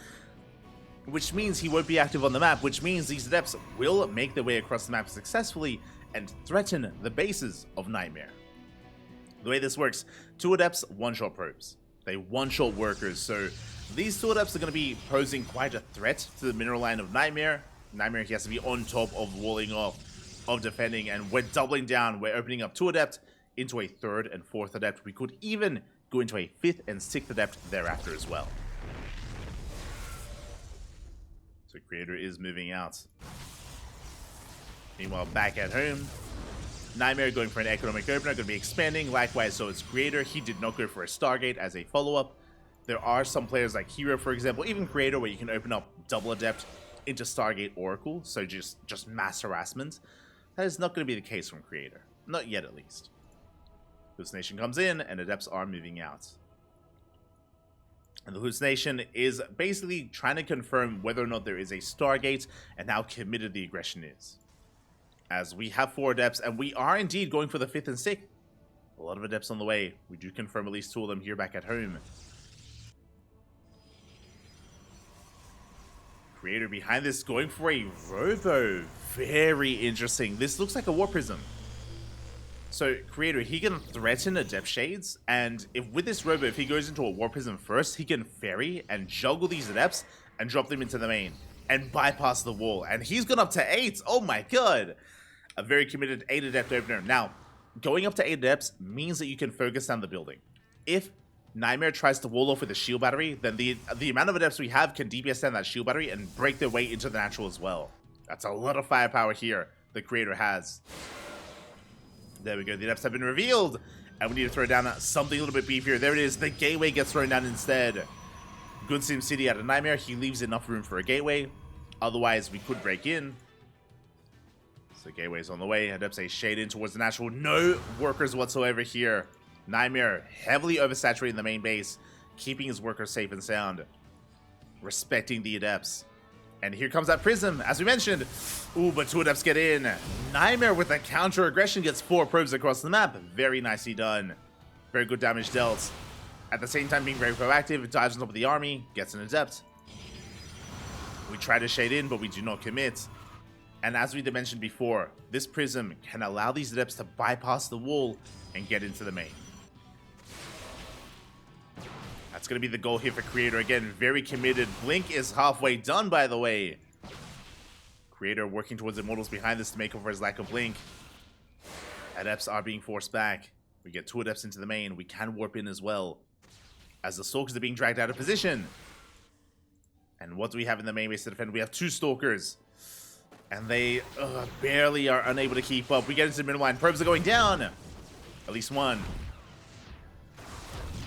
Speaker 1: which means he won't be active on the map, which means these Adepts will make their way across the map successfully and threaten the bases of NightMare. The way this works, 2 Adepts, 1-shot probes. They 1-shot workers, so These two adepts are going to be posing quite a threat to the mineral line of NightMare. NightMare, he has to be on top of walling off, of defending, and we're doubling down. We're opening up 2 adept into a 3rd and 4th adept. We could even go into a 5th and 6th adept thereafter as well. So Creator is moving out. Meanwhile, back at home, NightMare going for an economic opener, going to be expanding. Likewise, so is Creator. He did not go for a Stargate as a follow-up. There are some players like Hero, for example, even Creator, where you can open up double adept into Stargate Oracle, so just mass harassment. That is not going to be the case from Creator. Not yet, at least. Hallucination comes in, and adepts are moving out. And the Hallucination is basically trying to confirm whether or not there is a Stargate and how committed the aggression is. As we have 4 adepts, and we are indeed going for the 5th and 6th. A lot of adepts on the way. We do confirm at least 2 of them here back at home. Creator behind this going for a Robo. Very interesting. This looks like a War Prism. So Creator, he can threaten Adept Shades, and if with this Robo, if he goes into a War Prism first, he can ferry and juggle these Adepts and drop them into the main and bypass the wall. And he's gone up to 8. Oh my god. A very committed 8 Adept opener. Now, going up to 8 Adepts means that you can focus down the building. If NightMare tries to wall off with a shield battery, then the amount of Adepts we have can DPS down that shield battery and break their way into the natural as well. That's a lot of firepower here the Creator has. There we go, the Adepts have been revealed, and we need to throw down something a little bit beefier. There it is, the Gateway gets thrown down instead. Good Sim City out of NightMare, he leaves enough room for a Gateway, otherwise we could break in. So Gateway's on the way, Adepts a shade in towards the natural, no workers whatsoever here. NightMare heavily oversaturating the main base, keeping his workers safe and sound, respecting the Adepts. And here comes that Prism, as we mentioned. Ooh, but 2 Adepts get in. NightMare with the counter aggression gets 4 probes across the map. Very nicely done. Very good damage dealt. At the same time being very proactive, dives on top of the army, gets an Adept. We try to shade in, but we do not commit. And as we mentioned before, this Prism can allow these Adepts to bypass the wall and get into the main. That's going to be the goal here for Creator. Again, very committed. Blink is halfway done, by the way. Creator working towards Immortals behind this to make up for his lack of Blink. Adepts are being forced back. We get 2 Adepts into the main. We can warp in as well, as the Stalkers are being dragged out of position. And what do we have in the main base to defend? We have 2 Stalkers. And they barely are unable to keep up. We get into the middle line. Probes are going down. At least 1.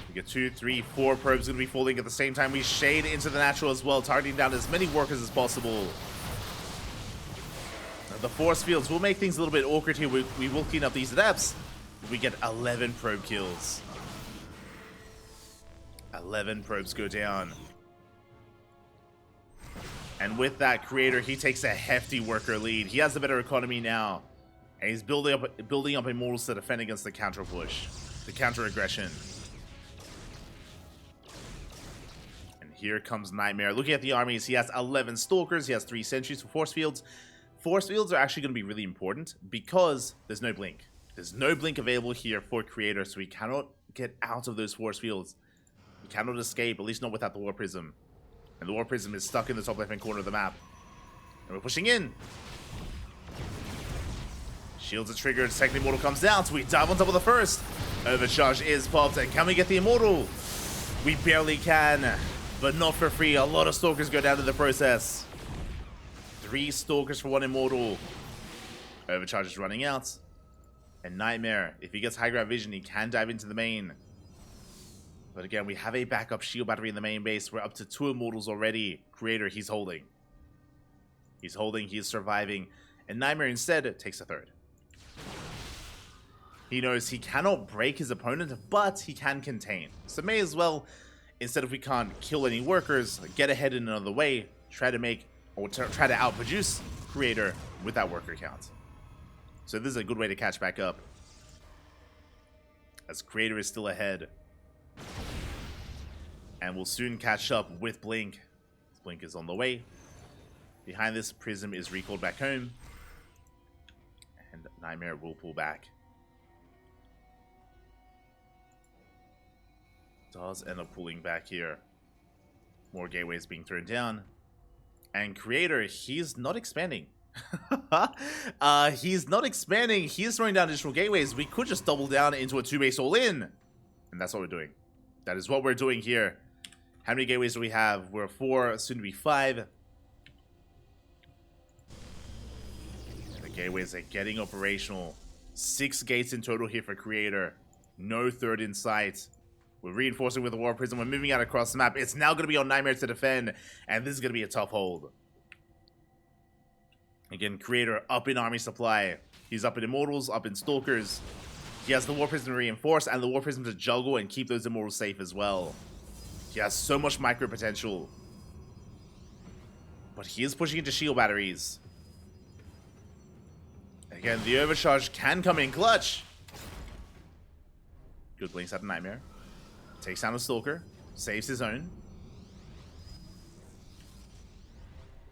Speaker 1: We get 2, 3, 4 probes going to be falling at the same time. We shade into the natural as well, targeting down as many workers as possible. The force fields will make things a little bit awkward here. We will clean up these Adepts. We get 11 probe kills. 11 probes go down. And with that, Creator, he takes a hefty worker lead. He has the better economy now. And he's building up Immortals to defend against the counter push, the counter aggression. Here comes NightMare. Looking at the armies, he has 11 Stalkers, he has 3 Sentries for Force Fields. Force Fields are actually going to be really important because there's no Blink. There's no Blink available here for Creator, so he cannot get out of those Force Fields. He cannot escape, at least not without the War Prism. And the War Prism is stuck in the top left-hand corner of the map. And we're pushing in. Shields are triggered, second Immortal comes down, so we dive on top of the first. Overcharge is popped, and can we get the Immortal? We barely can. But not for free. A lot of Stalkers go down in the process. 3 Stalkers for 1 Immortal. Overcharge is running out. And NightMare, if he gets high ground vision, he can dive into the main. But again, we have a backup shield battery in the main base. We're up to 2 Immortals already. Creator, he's holding. He's holding, he's surviving. And NightMare instead takes a 3rd. He knows he cannot break his opponent, but he can contain. So may as well, instead if we can't kill any workers, get ahead in another way, try to outproduce Creator with that worker count. So this is a good way to catch back up, as Creator is still ahead. And we'll soon catch up with Blink. Blink is on the way. Behind this, Prism is recalled back home. And NightMare will pull back. Does end up pulling back here. More gateways being thrown down. And Creator, he's not expanding. He's not expanding. He's throwing down additional gateways. We could just double down into a 2-base all-in. And that's what we're doing. That is what we're doing here. How many gateways do we have? We're 4, soon to be 5. And the gateways are getting operational. 6 gates in total here for Creator. No third in sight. We're reinforcing with the War Prism. We're moving out across the map. It's now going to be on NightMare to defend. And this is going to be a tough hold. Again, Creator up in army supply. He's up in Immortals, up in Stalkers. He has the War Prism to reinforce and the War Prism to juggle and keep those Immortals safe as well. He has so much micro potential. But he is pushing into shield batteries. Again, the overcharge can come in clutch. Good blinks out of NightMare. Takes down a Stalker. Saves his own.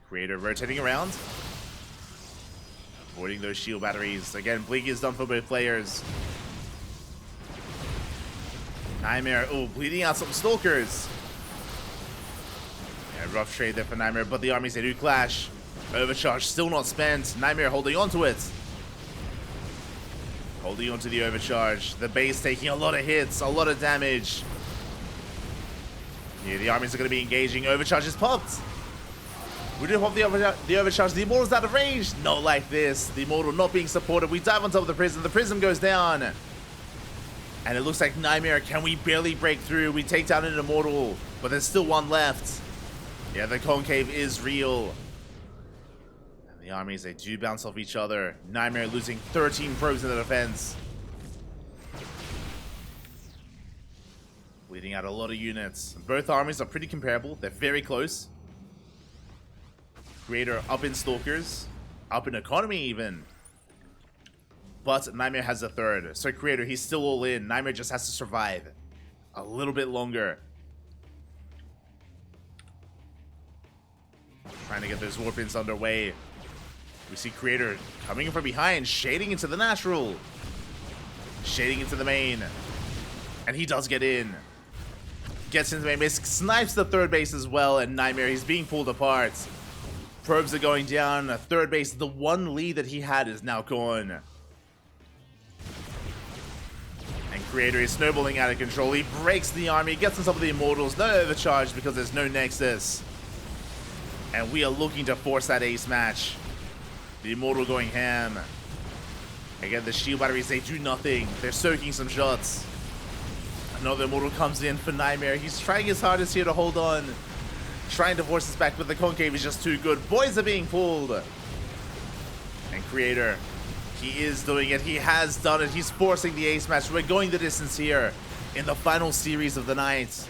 Speaker 1: Creator rotating around. Avoiding those shield batteries. Again, Blink is done for both players. NightMare, oh, bleeding out some Stalkers. Yeah, rough trade there for NightMare, but the armies, they do clash. Overcharge still not spent. NightMare holding on to it. Holding on to the overcharge. The base taking a lot of hits, a lot of damage. Yeah, the armies are going to be engaging. Overcharge is popped. We do have the overcharge. The Immortal's out of range. Not like this. The Immortal not being supported. We dive on top of the Prism. The Prism goes down. And it looks like NightMare, can we barely break through? We take down an Immortal, but there's still one left. Yeah, the Concave is real. And the armies, they do bounce off each other. NightMare losing 13 probes in the defense. Bleeding out a lot of units. Both armies are pretty comparable. They're very close. Creator up in Stalkers. Up in Economy even. But NightMare has a third. So Creator, he's still all in. NightMare just has to survive a little bit longer. Trying to get those warpins underway. We see Creator coming in from behind, shading into the natural. Shading into the main. And he does get in. Gets into the main base, snipes the third base as well, and NightMare, he's being pulled apart. Probes are going down. Third base, the one lead that he had is now gone. And Creator is snowballing out of control. He breaks the army, gets on top of the Immortals. No overcharge because there's no Nexus. And we are looking to force that ace match. The Immortal going ham. Again, the shield batteries, they do nothing. They're soaking some shots. Another Immortal comes in for NightMare. He's trying his hardest here to hold on. Trying to force this back, but the Concave is just too good. Boys are being pulled. And Creator, he is doing it. He has done it. He's forcing the ace match. We're going the distance here in the final series of the night.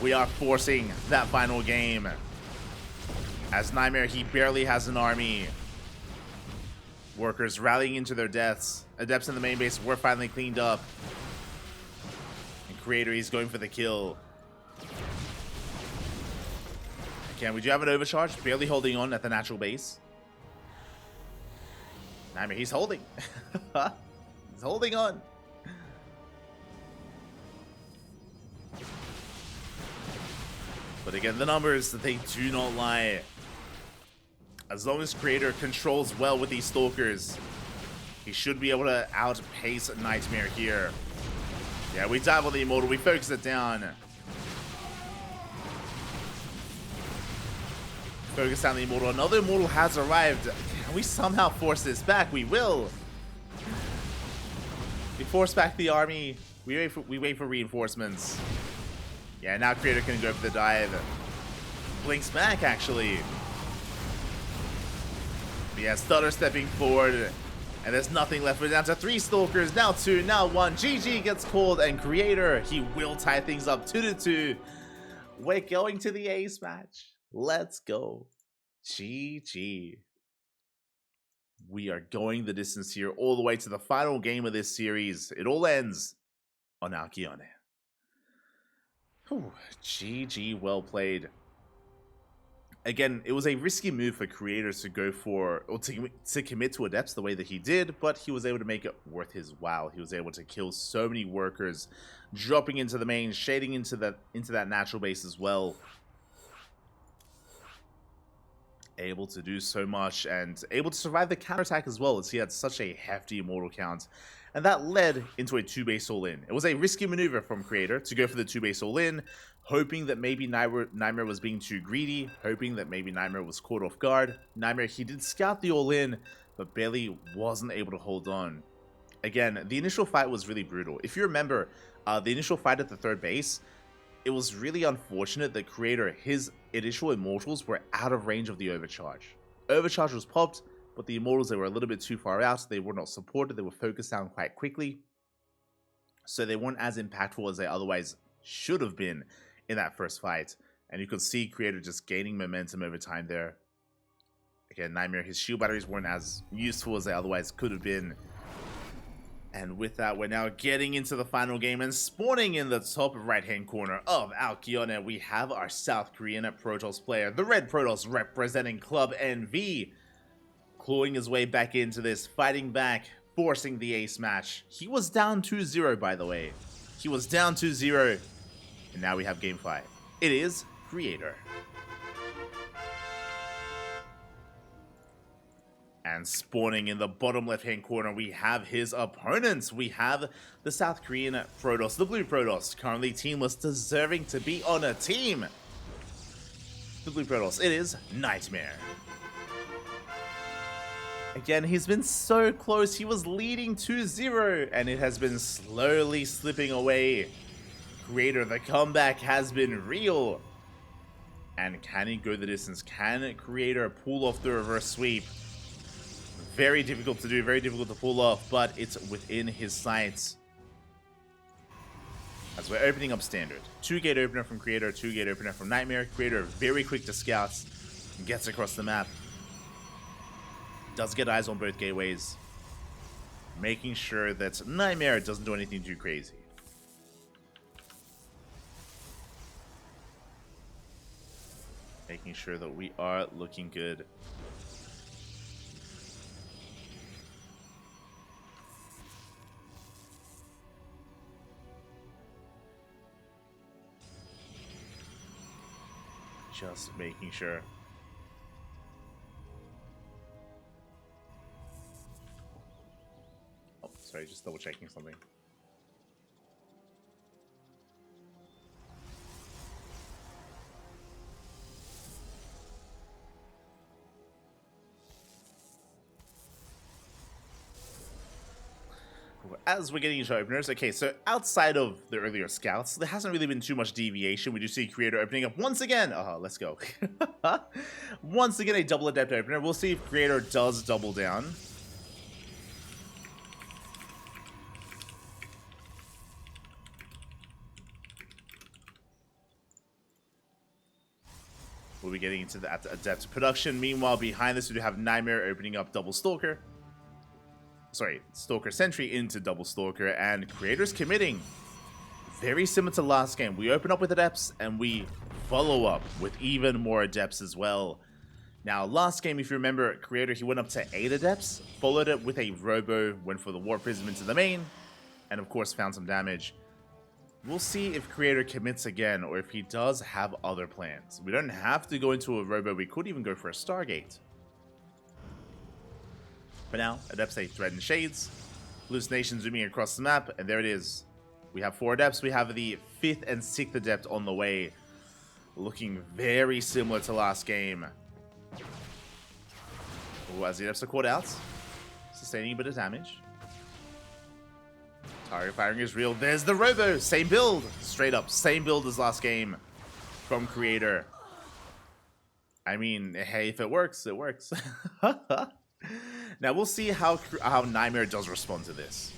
Speaker 1: We are forcing that final game. As NightMare, he barely has an army. Workers rallying into their deaths. Adepts in the main base were finally cleaned up. And Creator, he's going for the kill. Again, we do have an overcharge, barely holding on at the natural base. NightMare, he's holding. He's holding on. But again, the numbers, they do not lie. As long as Creator controls well with these Stalkers, he should be able to outpace NightMare here. Yeah, we dive on the Immortal, we focus it down. Focus down the Immortal. Another Immortal has arrived. Can we somehow force this back? We will. We force back the army. We wait for reinforcements. Yeah, now Creator can go for the dive. Blinks back, actually. But yeah, Stutter stepping forward. And there's nothing left. We're down to 3 Stalkers. Now 2, now 1. GG gets called. And Creator, he will tie things up 2-2. We're going to the ace match. Let's go. GG. We are going the distance here all the way to the final game of this series. It all ends on Alcyone. GG, well played. Again, it was a risky move for creators to go for, or to commit to Adepts the way that he did, but he was able to make it worth his while. He was able to kill so many workers, dropping into the main, shading into that natural base as well. Able to do so much, and able to survive the counterattack as well, as he had such a hefty immortal count. And that led into a 2-base all-in. It was a risky maneuver from Creator to go for the 2-base all-in, hoping that maybe NightMare was being too greedy, hoping that maybe NightMare was caught off guard. NightMare, he did scout the all-in, but barely wasn't able to hold on. Again, the initial fight was really brutal. If you remember, the initial fight at the 3rd base, it was really unfortunate that Creator, his initial immortals were out of range of the overcharge. Overcharge was popped, but the immortals, they were a little bit too far out. They were not supported. They were focused down quite quickly. So they weren't as impactful as they otherwise should have been in that first fight. And you could see Creator just gaining momentum over time there. Again, NightMare, his shield batteries weren't as useful as they otherwise could have been. And with that, we're now getting into the final game, and spawning in the top right-hand corner of Alkione, we have our South Korean Protoss player, the Red Protoss representing Club NV, clawing his way back into this, fighting back, forcing the ace match. He was down 2-0, by the way. He was down 2-0, and now we have game 5. It is Creator. And spawning in the bottom left-hand corner, we have his opponents. We have the South Korean Protoss, the Blue Protoss, currently teamless, deserving to be on a team. The Blue Protoss, it is NightMare. Again, he's been so close. He was leading 2-0, and it has been slowly slipping away. Creator, the comeback has been real. And can he go the distance? Can Creator pull off the reverse sweep? Very difficult to do, very difficult to pull off, but it's within his sights. As we're opening up standard. 2-gate opener from Creator, 2-gate opener from NightMare. Creator very quick to scouts, gets across the map. Does get eyes on both gateways, making sure that NightMare doesn't do anything too crazy. Making sure that we are looking good. Just making sure. Oh, sorry, just double checking something. As we're getting into openers, okay, so outside of the earlier scouts, there hasn't really been too much deviation. We do see Creator opening up once again. Let's go. Once again, a double adept opener. We'll see if Creator does double down. We'll be getting into that adept production. Meanwhile, behind this, we do have NightMare opening up double Stalker. Sorry, Stalker Sentry into double Stalker, and Creator's committing. Very similar to last game. We open up with Adepts, and we follow up with even more Adepts as well. Now, last game, if you remember, Creator, he went up to 8 Adepts, followed it with a Robo, went for the Warp Prism into the main, and of course found some damage. We'll see if Creator commits again, or if he does have other plans. We don't have to go into a Robo, we could even go for a Stargate. For now, Adepts say Thread and Shades. Hallucination zooming across the map, and there it is. We have 4 Adepts. We have the 5th and 6th Adept on the way. Looking very similar to last game. Ooh, as the Adepts are caught out. Sustaining a bit of damage. Target firing is real. There's the Robo. Same build. Straight up. Same build as last game from Creator. I mean, hey, if it works, it works. Now, we'll see how NightMare does respond to this.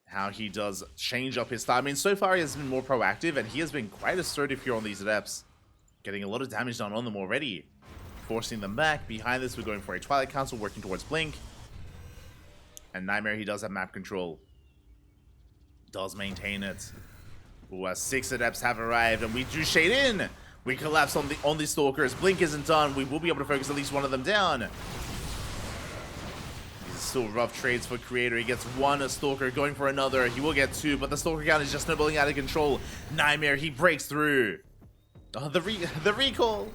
Speaker 1: How he does change up his style. I mean, so far he has been more proactive, and he has been quite assertive here on these Adepts. Getting a lot of damage done on them already. Forcing them back. Behind this, we're going for a Twilight Council, working towards Blink. And NightMare, he does have map control. Does maintain it. Ooh, 6 Adepts have arrived, and we do shade in. We collapse on the Stalkers. Blink isn't done. We will be able to focus at least one of them down. These are still rough trades for Creator. He gets one Stalker, going for another. He will get two, but the Stalker count is just snowballing out of control. NightMare, he breaks through. Oh, the recall.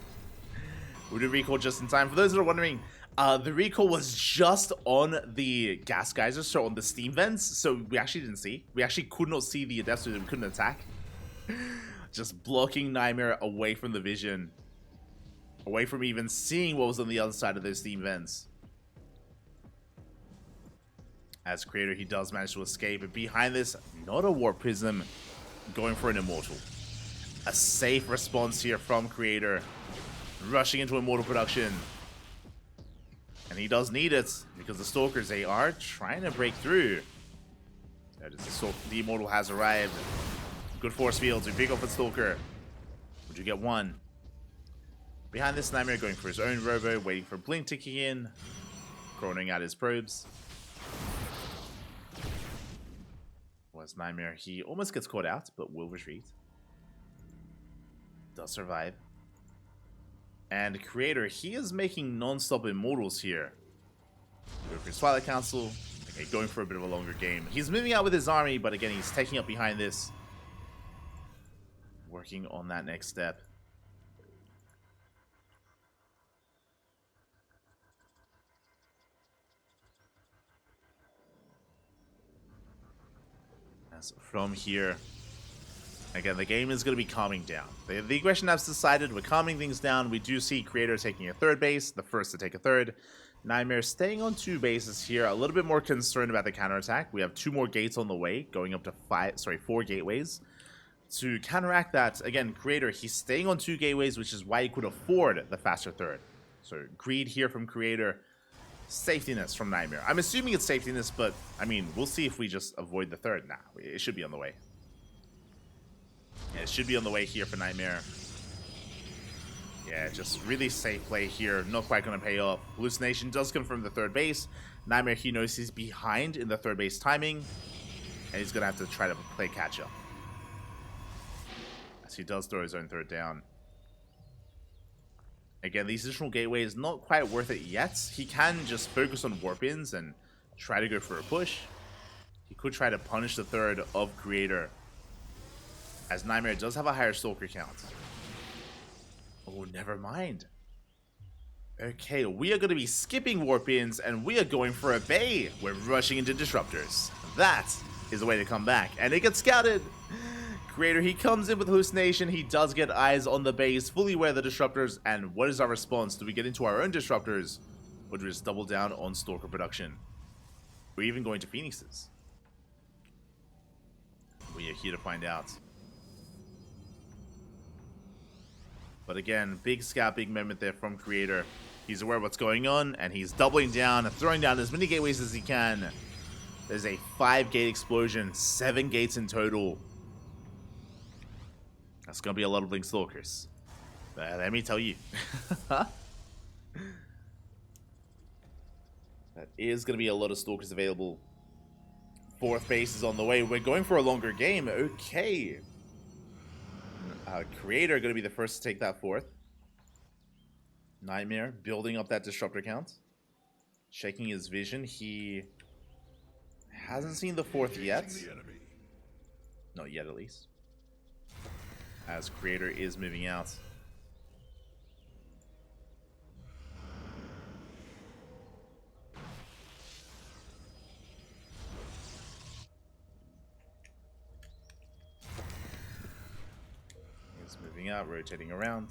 Speaker 1: We do recall just in time. For those that are wondering, the recall was just on the gas geyser, so on the steam vents, so we actually didn't see. We actually could not see the Adepts, so we couldn't attack. Just blocking NightMare away from the vision. Away from even seeing what was on the other side of those steam vents. As Creator, he does manage to escape. And behind this, not a Warp Prism, going for an Immortal. A safe response here from Creator. Rushing into Immortal production. And he does need it, because the Stalkers, they are trying to break through. The Immortal has arrived. Good force fields. We pick off a Stalker. Would you get one? Behind this, NightMare going for his own Robo, waiting for Blink to kick in. Chroning out his probes. Was NightMare. He almost gets caught out, but will retreat. Does survive. And Creator, he is making non-stop Immortals here. Going for his Twilight Council. Okay, going for a bit of a longer game. He's moving out with his army, but again, he's taking up behind this. Working on that next step. As from here, again, the game is going to be calming down. The aggression app's decided we're calming things down. We do see Creator taking a third base, the first to take a third. NightMare staying on 2 bases here, a little bit more concerned about the counterattack. We have 2 more gates on the way, going up to 4 gateways. To counteract that, again, Creator, he's staying on 2 gateways, which is why he could afford the faster third. So, greed here from Creator. Safetiness from NightMare. I'm assuming it's safetiness, but, I mean, we'll see if we just avoid the third. Nah, it should be on the way. Yeah, it should be on the way here for NightMare. Yeah, just really safe play here. Not quite going to pay off. Hallucination does confirm the third base. NightMare, he knows he's behind in the third base timing. And he's going to have to try to play catch-up. As he does throw his own third down. Again, these additional gateways, not quite worth it yet. He can just focus on warp-ins and try to go for a push. He could try to punish the third of Creator. As NightMare does have a higher Stalker count. Oh, never mind. Okay, we are going to be skipping warp-ins and we are going for a bay. We're rushing into Disruptors. That is the way to come back. And it gets scouted. Creator, he comes in with Hallucination. He does get eyes on the base, fully aware of the Disruptors. And what is our response? Do we get into our own Disruptors? Or do we just double down on Stalker production? We're even going to Phoenixes. We are here to find out. But again, big scout, big moment there from Creator. He's aware of what's going on, and he's doubling down and throwing down as many gateways as he can. There's a 5-gate explosion, 7 gates in total. That's going to be a lot of Blink Stalkers. Let me tell you. That is going to be a lot of Stalkers available. 4th base is on the way. We're going for a longer game. Okay. Creator going to be the first to take that 4th. NightMare building up that Disruptor count. Checking his vision. He hasn't seen the 4th yet. Not yet, at least. As Creator is moving out. He's moving out, rotating around.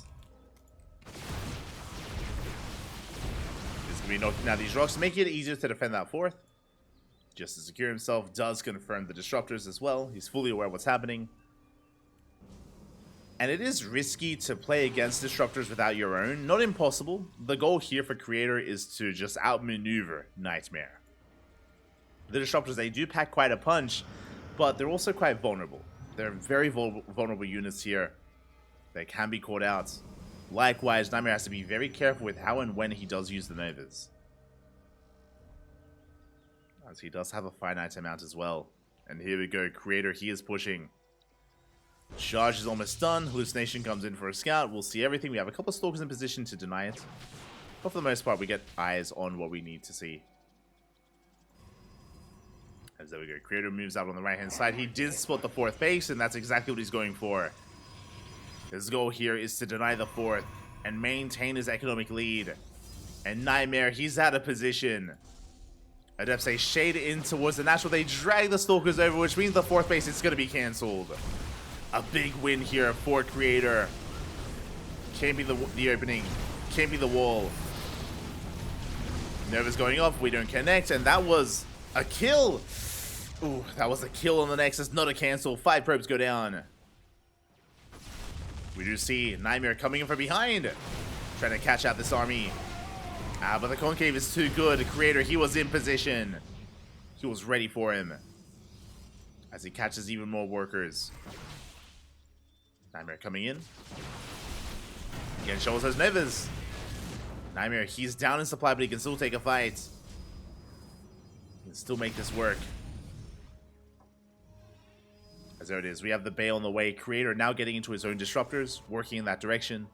Speaker 1: He's going to be knocking out these rocks, making it easier to defend that 4th. Just to secure himself, does confirm the Disruptors as well. He's fully aware of what's happening. And it is risky to play against Disruptors without your own. Not impossible. The goal here for Creator is to just outmaneuver NightMare. The Disruptors, they do pack quite a punch, but they're also quite vulnerable. They're very vulnerable units here. They can be caught out. Likewise, NightMare has to be very careful with how and when he does use the Novas. As he does have a finite amount as well. And here we go, Creator, he is pushing. Charge is almost done. Hallucination comes in for a scout. We'll see everything. We have a couple of stalkers in position to deny it. But for the most part, we get eyes on what we need to see. As there we go. Creator moves out on the right-hand side. He did spot the 4th base, and that's exactly what he's going for. His goal here is to deny the 4th and maintain his economic lead. And NightMare, he's out of position. Adepts, they shade in towards the natural. They drag the stalkers over, which means the 4th base is going to be cancelled. A big win here for Creator. Camping the opening. Camping the wall. Nova's going off. We don't connect. And that was a kill. Ooh, that was a kill on the Nexus. Not a cancel. 5 probes go down. We do see NightMare coming in from behind. Trying to catch out this army. But the concave is too good. Creator, he was in position. He was ready for him. As he catches even more workers. NightMare coming in. Again, shows those Novas. NightMare, he's down in supply, but he can still take a fight. He can still make this work. As there it is. We have the Bale on the way. Creator now getting into his own disruptors, working in that direction.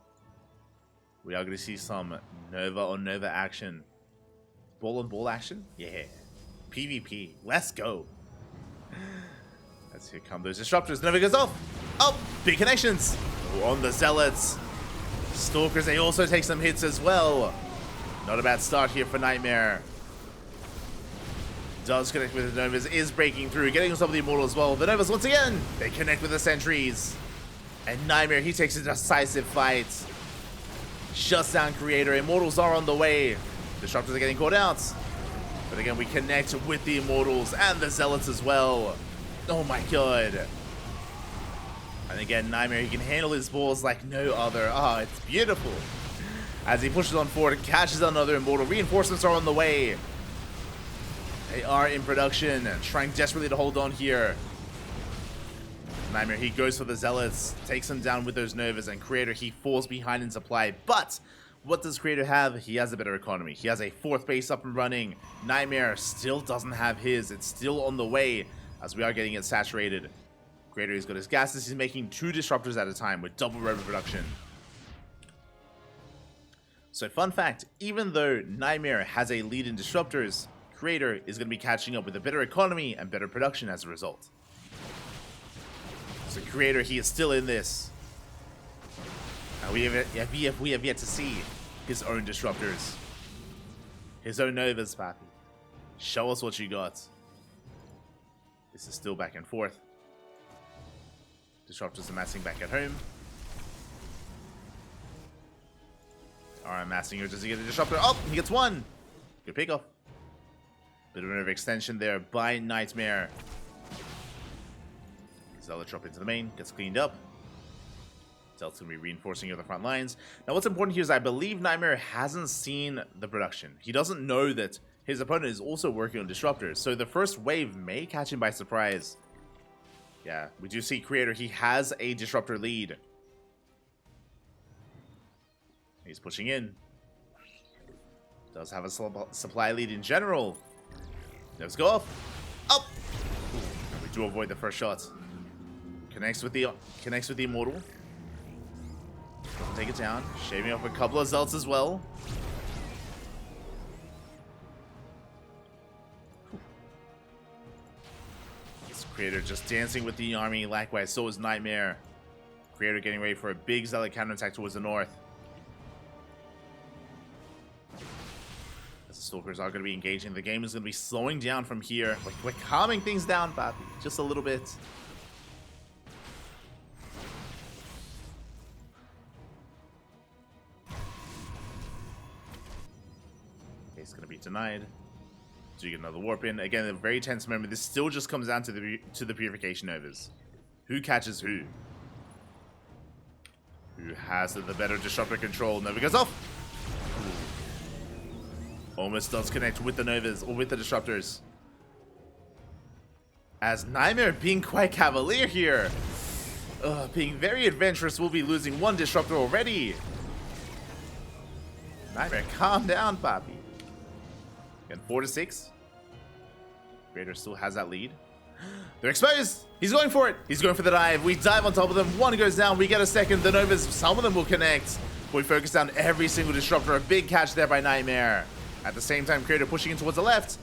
Speaker 1: We are going to see some Nova on Nova action. Ball on ball action? Yeah. PvP. Let's go. As here come those disruptors. Nova goes off. Oh, big connections. Oh, on the Zealots. Stalkers, they also take some hits as well. Not a bad start here for NightMare. Does connect with the Novas, is breaking through, getting some of the Immortal as well. The Novas, once again, they connect with the Sentries. And NightMare, he takes a decisive fight. Shuts down Creator. Immortals are on the way. Disruptors are getting caught out. But again, we connect with the Immortals and the Zealots as well. Oh my god. And again, NightMare, he can handle his balls like no other. Oh, it's beautiful. As he pushes on forward, catches another Immortal. Reinforcements are on the way. They are in production, trying desperately to hold on here. NightMare, he goes for the Zealots, takes them down with those Novas, and Creator, he falls behind in supply. But what does Creator have? He has a better economy. He has a 4th base up and running. NightMare still doesn't have his. It's still on the way, as we are getting it saturated. Creator, he's got his gases. He's making 2 disruptors at a time with double robo production. So fun fact, even though NightMare has a lead in disruptors, Creator is going to be catching up with a better economy and better production as a result. So Creator, he is still in this. And we have yet to see his own disruptors. His own Novas, papi. Show us what you got. This is still back and forth. Disruptors amassing back at home. Alright, amassing here. Does he get a disruptor? Oh, he gets 1. Good pickoff. Bit of an overextension there by NightMare. Zealot drop into the main, gets cleaned up. Zealot's going to be reinforcing the front lines. Now what's important here is I believe NightMare hasn't seen the production. He doesn't know that his opponent is also working on disruptors. So the first wave may catch him by surprise. Yeah, we do see Creator. He has a disruptor lead. He's pushing in. Does have a supply lead in general. Let's go off. Up. We do avoid the first shot. Connects with the Immortal. Doesn't take it down. Shaving off a couple of Zealots as well. Creator just dancing with the army. Likewise, so is NightMare. Creator getting ready for a big Zealot counterattack towards the north. As the Stalkers are going to be engaging, the game is going to be slowing down from here. We're calming things down, papi. Just a little bit. Okay, it's going to be denied. So you get another warp in. Again, a very tense moment. This still just comes down to the purification Novas. Who catches who? Who has the better disruptor control? Nova goes off. Almost does connect with the Novas or with the disruptors. As NightMare being quite cavalier here. Being very adventurous, will be losing 1 disruptor already. NightMare, calm down, papi. Again, 4 to 6. Creator still has that lead. They're exposed. He's going for it. He's going for the dive. We dive on top of them. One goes down. We get a second. The Novas, some of them will connect. We focus down every single disruptor. A big catch there by NightMare. At the same time, Creator pushing in towards the left.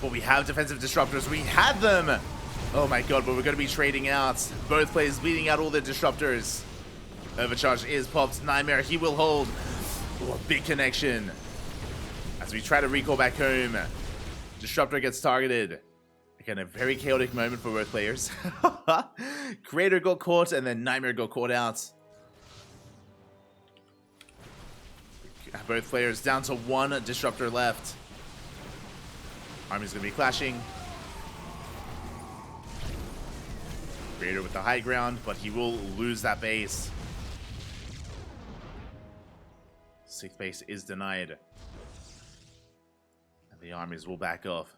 Speaker 1: But we have defensive disruptors. We had them. Oh my god, but we're going to be trading out. Both players bleeding out all their disruptors. Overcharge is popped. NightMare, he will hold. Oh, a big connection. As we try to recall back home. Disruptor gets targeted. Again, a very chaotic moment for both players. Creator got caught, and then NightMare got caught out. Both players down to one disruptor left. Army's going to be clashing. Creator with the high ground, but he will lose that base. Sixth base is denied. And the armies will back off.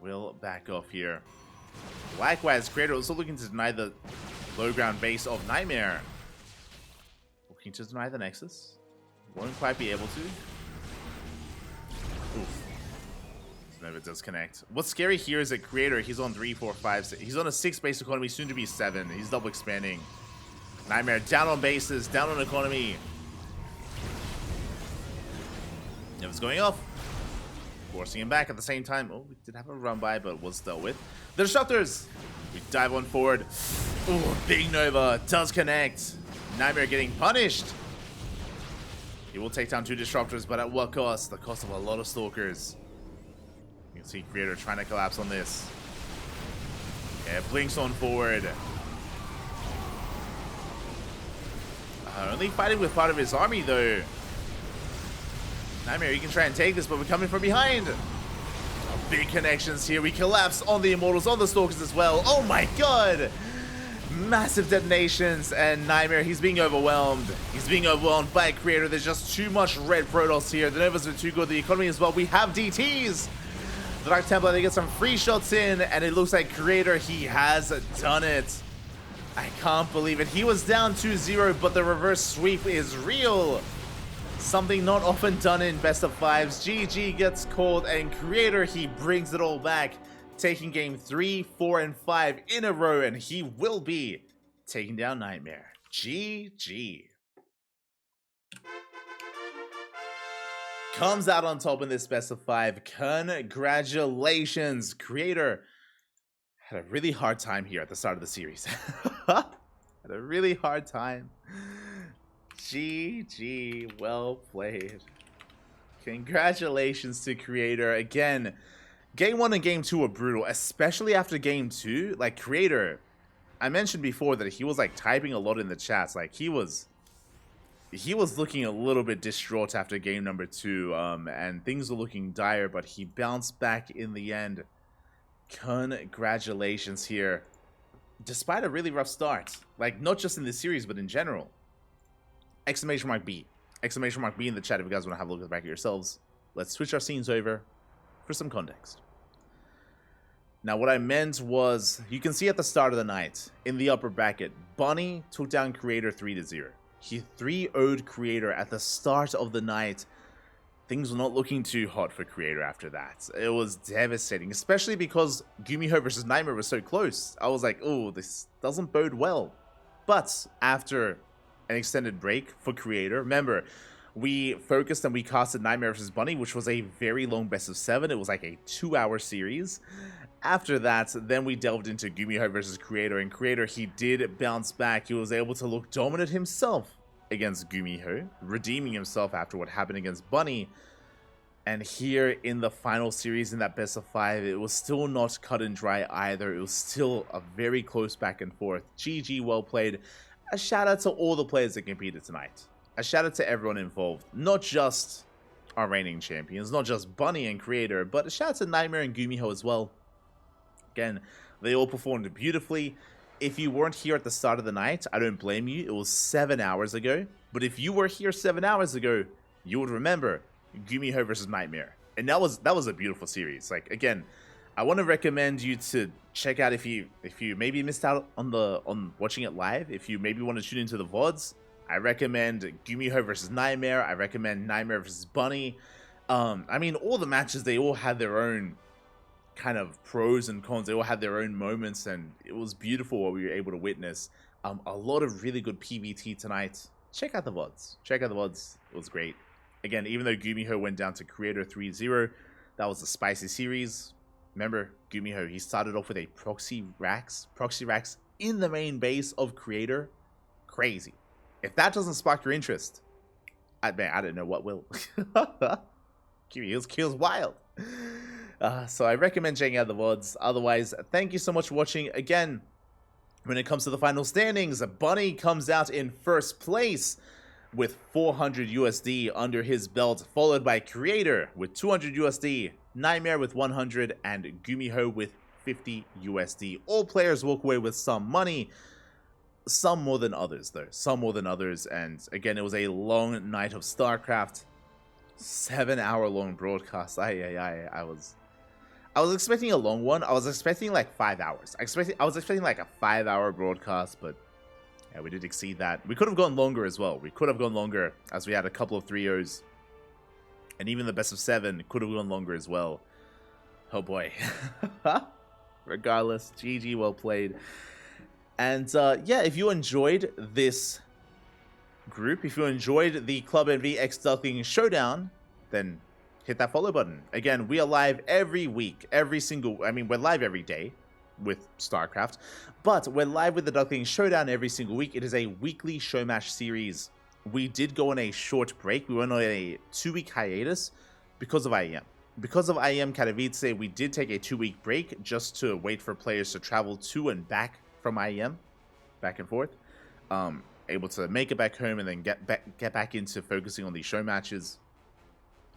Speaker 1: Will back off here. Likewise, Creator also looking to deny the low ground base of NightMare. Looking to deny the Nexus. Won't quite be able to. Oof. Never does connect. What's scary here is that Creator, he's on 3, 4, 5, 6. He's on a 6 base economy, soon to be 7. He's double expanding. NightMare down on bases, down on economy. Never's going off. Forcing him back at the same time. Oh, we did have a run by, but was dealt with. The disruptors. We dive on forward. Oh, big Nova does connect. NightMare getting punished. He will take down 2 disruptors, but at what cost? The cost of a lot of stalkers. You can see Creator trying to collapse on this. Yeah, blinks on forward. Only fighting with part of his army, though. NightMare, you can try and take this, but we're coming from behind. Big connections here. We collapse on the Immortals, on the Stalkers as well. Oh my god! Massive detonations, and NightMare, he's being overwhelmed. He's being overwhelmed by Creator. There's just too much red Protoss here. The Novas are too good. The economy as well. We have DTs. The Dark Templar, they get some free shots in, and it looks like Creator, he has done it. I can't believe it. He was down 2-0, but the reverse sweep is real. Something not often done in best of 5s. GG gets called, and Creator, he brings it all back, taking game 3, 4, and 5 in a row, and he will be taking down NightMare. GG. Comes out on top in this best of 5. Congratulations. Creator had a really hard time here at the start of the series. Had a really hard time. GG, well played. Congratulations to Creator. Again, game 1 and game 2 were brutal, especially after game 2. Like, Creator, I mentioned before that he was like typing a lot in the chats. Like, he was looking a little bit distraught after game number 2, and things were looking dire, but he bounced back in the end. Congratulations here. Despite a really rough start, like not just in this series, but in general. Exclamation mark B. Exclamation mark B in the chat if you guys want to have a look at the back of yourselves. Let's switch our scenes over for some context. Now, what I meant was, you can see at the start of the night, in the upper bracket, Bunny took down Creator 3-0. He 3-0'd Creator at the start of the night. Things were not looking too hot for Creator after that. It was devastating, especially because Gumiho versus NightMare was so close. I was like, oh, this doesn't bode well. But after an extended break for Creator, remember, we focused and we casted NightMare versus Bunny, which was a very long best of 7. It was like a 2-hour series. After that, then we delved into Gumiho versus Creator, and Creator, he did bounce back. He was able to look dominant himself against Gumiho, redeeming himself after what happened against Bunny. And here in the final series in that best of 5, it was still not cut and dry either. It was still a very close back and forth. GG, well played. A shout out to all the players that competed tonight. A shout out to everyone involved. Not just our reigning champions, not just Bunny and Creator, but a shout out to NightMare and Gumiho as well. Again, they all performed beautifully. If you weren't here at the start of the night, I don't blame you. It was 7 hours ago. But if you were here 7 hours ago, you would remember Gumiho versus NightMare. And that was a beautiful series. Like, again, I want to recommend you to check out if you maybe missed out on watching it live. If you maybe want to tune into the VODs, I recommend Gumiho versus NightMare. I recommend NightMare versus Bunny. I mean, all the matches, they all had their own kind of pros and cons. They all had their own moments, and it was beautiful what we were able to witness. A lot of really good PvT tonight. Check out the VODs. Check out the VODs. It was great. Again, even though Gumiho went down to Creator 3-0, that was a spicy series. Remember, Gumiho, he started off with a proxy racks in the main base of Creator. Crazy. If that doesn't spark your interest, I don't know what will. Gumiho's kills wild. So I recommend checking out the VODs. Otherwise, thank you so much for watching. Again, when it comes to the final standings, Bunny comes out in first place with 400 USD under his belt, followed by Creator with 200 USD, NightMare with 100, and Gumiho with 50 USD. All players walk away with some money, some more than others though, some more than others. And again, it was a long night of StarCraft, 7-hour long broadcast. I was expecting a long one. I was expecting like 5 hours. I was expecting like a 5-hour broadcast, but yeah, we did exceed that. We could have gone longer as well. We could have gone longer as we had a couple of 3-0s. And even the best of 7 could have gone longer as well. Oh boy. Regardless, GG, well played. And yeah, if you enjoyed this group, if you enjoyed the Club NV X Duckling Showdown, then hit that follow button. Again, we are live every week, we're live every day with StarCraft, but we're live with the Duckling Showdown every single week. It is a weekly Showmatch series. We did go on a short break. We went on a 2-week hiatus because of IEM. Because of IEM Katowice, we did take a 2-week break just to wait for players to travel to and back from IEM, back and forth. Able to make it back home and then get back into focusing on these show matches.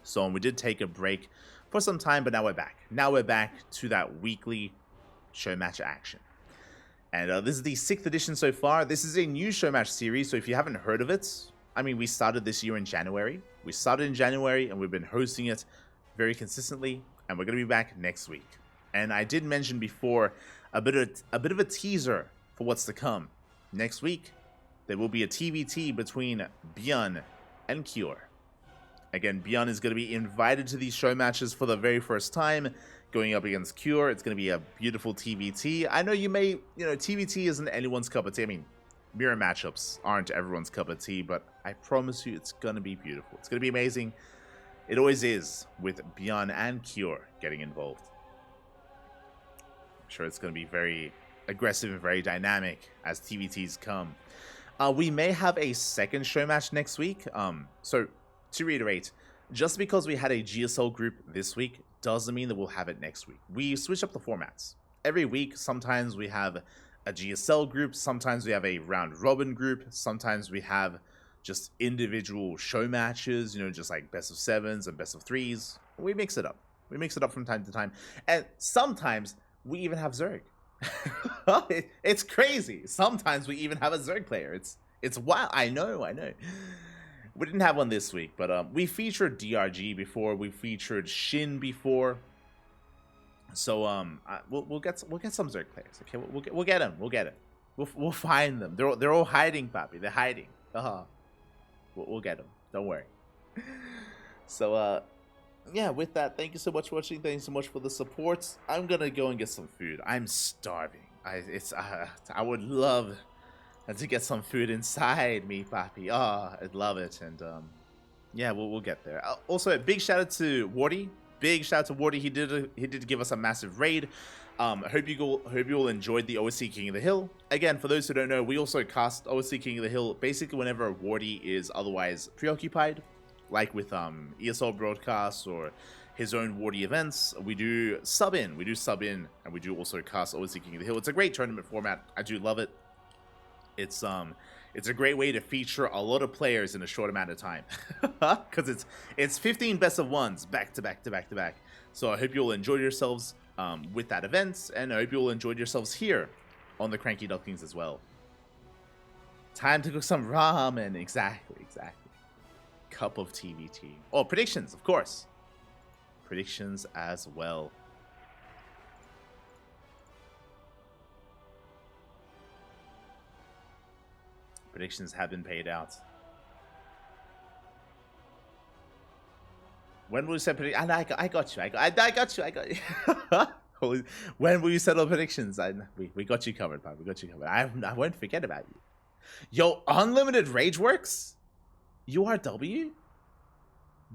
Speaker 1: So we did take a break for some time, but now we're back. Now we're back to that weekly show match action. And this is the 6th edition so far. This is a new show match series, so if you haven't heard of it, I mean, we started this year in January. We started in January, and we've been hosting it very consistently, and we're going to be back next week. And I did mention before a bit of a teaser for what's to come. Next week, there will be a TVT between Bjorn and Cure. Again, Bjorn is going to be invited to these show matches for the very first time, going up against Cure. It's going to be a beautiful TVT. I know TVT isn't anyone's cup of tea. I mean, mirror matchups aren't everyone's cup of tea, but I promise you it's going to be beautiful. It's going to be amazing. It always is with Bjorn and Cure getting involved. I'm sure it's going to be very aggressive and very dynamic as TVTs come. We may have a second show match next week. So to reiterate, just because we had a GSL group this week doesn't mean that we'll have it next week. We switch up the formats. Every week, sometimes we have a GSL group, sometimes we have a round robin group, sometimes we have just individual show matches, just like best of 7s and best of 3s. We mix it up. We mix it up from time to time. And sometimes we even have Zerg. It's crazy. Sometimes we even have a Zerg player. It's wild. I know. We didn't have one this week, but we featured DRG before. We featured Shin before. So we'll get some Zerg players. Okay, we'll get them. We'll get it. We'll find them. They're all hiding, Papi. They're hiding. We'll get them. Don't worry. So yeah, with that, thank you so much for watching. Thank you so much for the support. I'm gonna go and get some food. I'm starving. I would love to get some food inside me, Papi. I'd love it. And yeah, we'll get there. Also, a big shout out to Wardy. Big shout out to Wardy. He did give us a massive raid. Hope you all enjoyed the OSC King of the Hill. Again, for those who don't know, we also cast OSC King of the Hill basically whenever Wardy is otherwise preoccupied, like with ESL broadcasts or his own Wardy events. We do sub in, and we do also cast OSC King of the Hill. It's a great tournament format. I do love it. It's a great way to feature a lot of players in a short amount of time, because it's 15 best of 1s back to back. So I hope you all enjoyed yourselves with that event, and I hope you all enjoyed yourselves here on the Cranky Ducklings as well. Time to cook some ramen. Exactly. Cup of TVT. Oh, predictions, of course. Predictions as well. Predictions have been paid out. When will you set predictions? I got you. I got you. I got you. When will you settle predictions? We got you covered, Pop. We got you covered. I won't forget about you. Yo, unlimited rage works? URW?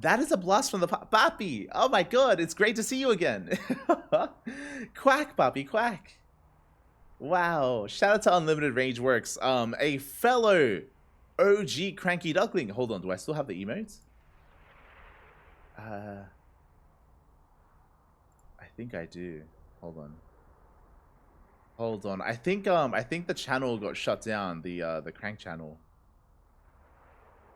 Speaker 1: That is a blast from the Papi. Oh my god, it's great to see you again. Quack, Papi, quack. Wow, shout out to Unlimited Rage Works. A fellow OG Cranky Duckling. Hold on, do I still have the emotes? I think I do. Hold on. I think the channel got shut down, the Crank channel.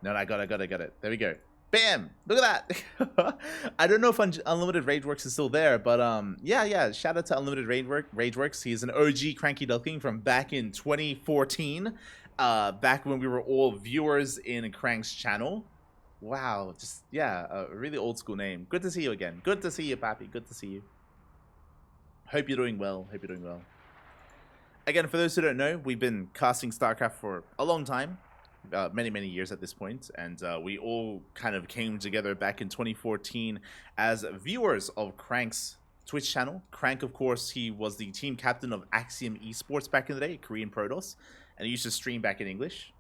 Speaker 1: No, I got it. There we go. Bam! Look at that. I don't know if Unlimited Rage Works is still there, but yeah. Shout out to Unlimited Rage Works. He's an OG Cranky Duckling from back in 2014, back when we were all viewers in Crank's channel. Wow, just yeah, a really old school name. Good to see you again. Good to see you, Papi. Good to see you. Hope you're doing well. Again, for those who don't know, we've been casting StarCraft for a long time. Many years at this point, and we all kind of came together back in 2014 as viewers of Crank's Twitch channel. Crank, of course, he was the team captain of Axiom Esports back in the day, Korean Protoss, and he used to stream back in English.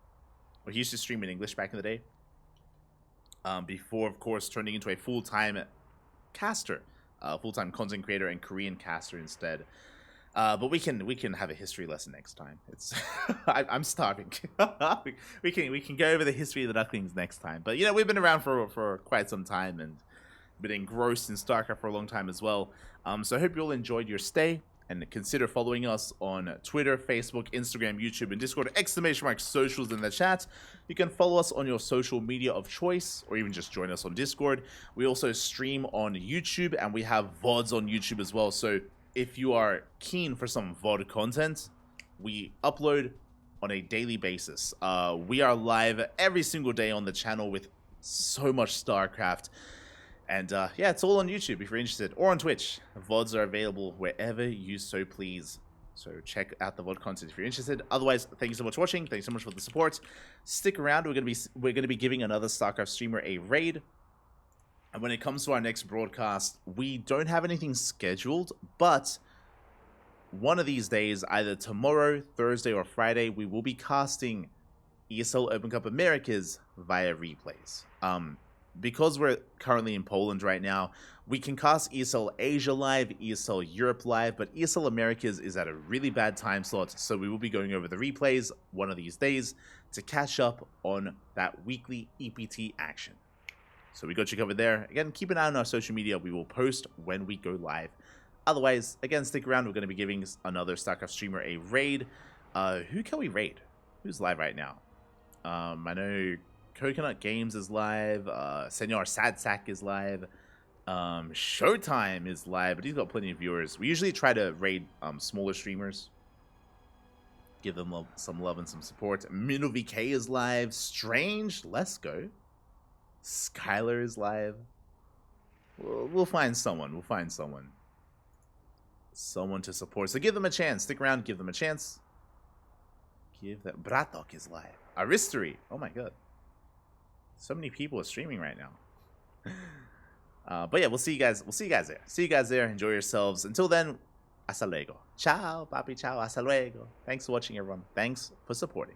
Speaker 1: Or he used to stream in English back in the day. Before, of course, turning into a full-time caster, full-time content creator and Korean caster instead. But we can have a history lesson next time. It's I'm starving. we can go over the history of the Ducklings next time. But you know, we've been around for quite some time and been engrossed in StarCraft for a long time as well. So I hope you all enjoyed your stay, and consider following us on Twitter, Facebook, Instagram, YouTube, and Discord. ! Socials in the chat. You can follow us on your social media of choice, or even just join us on Discord. We also stream on YouTube, and we have VODs on YouTube as well. So if you are keen for some VOD content, we upload on a daily basis. We are live every single day on the channel with so much StarCraft. And yeah, it's all on YouTube if you're interested, or on Twitch. VODs are available wherever you so please. So check out the VOD content if you're interested. Otherwise, thank you so much for watching. Thanks so much for the support. Stick around. We're gonna be giving another StarCraft streamer a raid. And when it comes to our next broadcast, we don't have anything scheduled, but one of these days, either tomorrow, Thursday, or Friday, we will be casting ESL Open Cup Americas via replays. Because we're currently in Poland right now, we can cast ESL Asia live, ESL Europe live, but ESL Americas is at a really bad time slot, so we will be going over the replays one of these days to catch up on that weekly EPT action. So we got you covered there. Again, keep an eye on our social media. We will post when we go live. Otherwise, again, stick around. We're going to be giving another StarCraft streamer a raid. Who can we raid? Who's live right now? I know Coconut Games is live. Senor Sadsack is live. Showtime is live, but he's got plenty of viewers. We usually try to raid smaller streamers. Give them some love and some support. Mino VK is live. Strange, let's go. Skylar is live. We'll find someone. We'll find someone. Someone to support. So give them a chance. Stick around. Give them a chance. Give that. Bratok is live. Aristory. Oh my god. So many people are streaming right now. But yeah, we'll see you guys. We'll see you guys there. See you guys there. Enjoy yourselves. Until then, hasta luego. Ciao, papi. Ciao. Hasta luego. Thanks for watching, everyone. Thanks for supporting.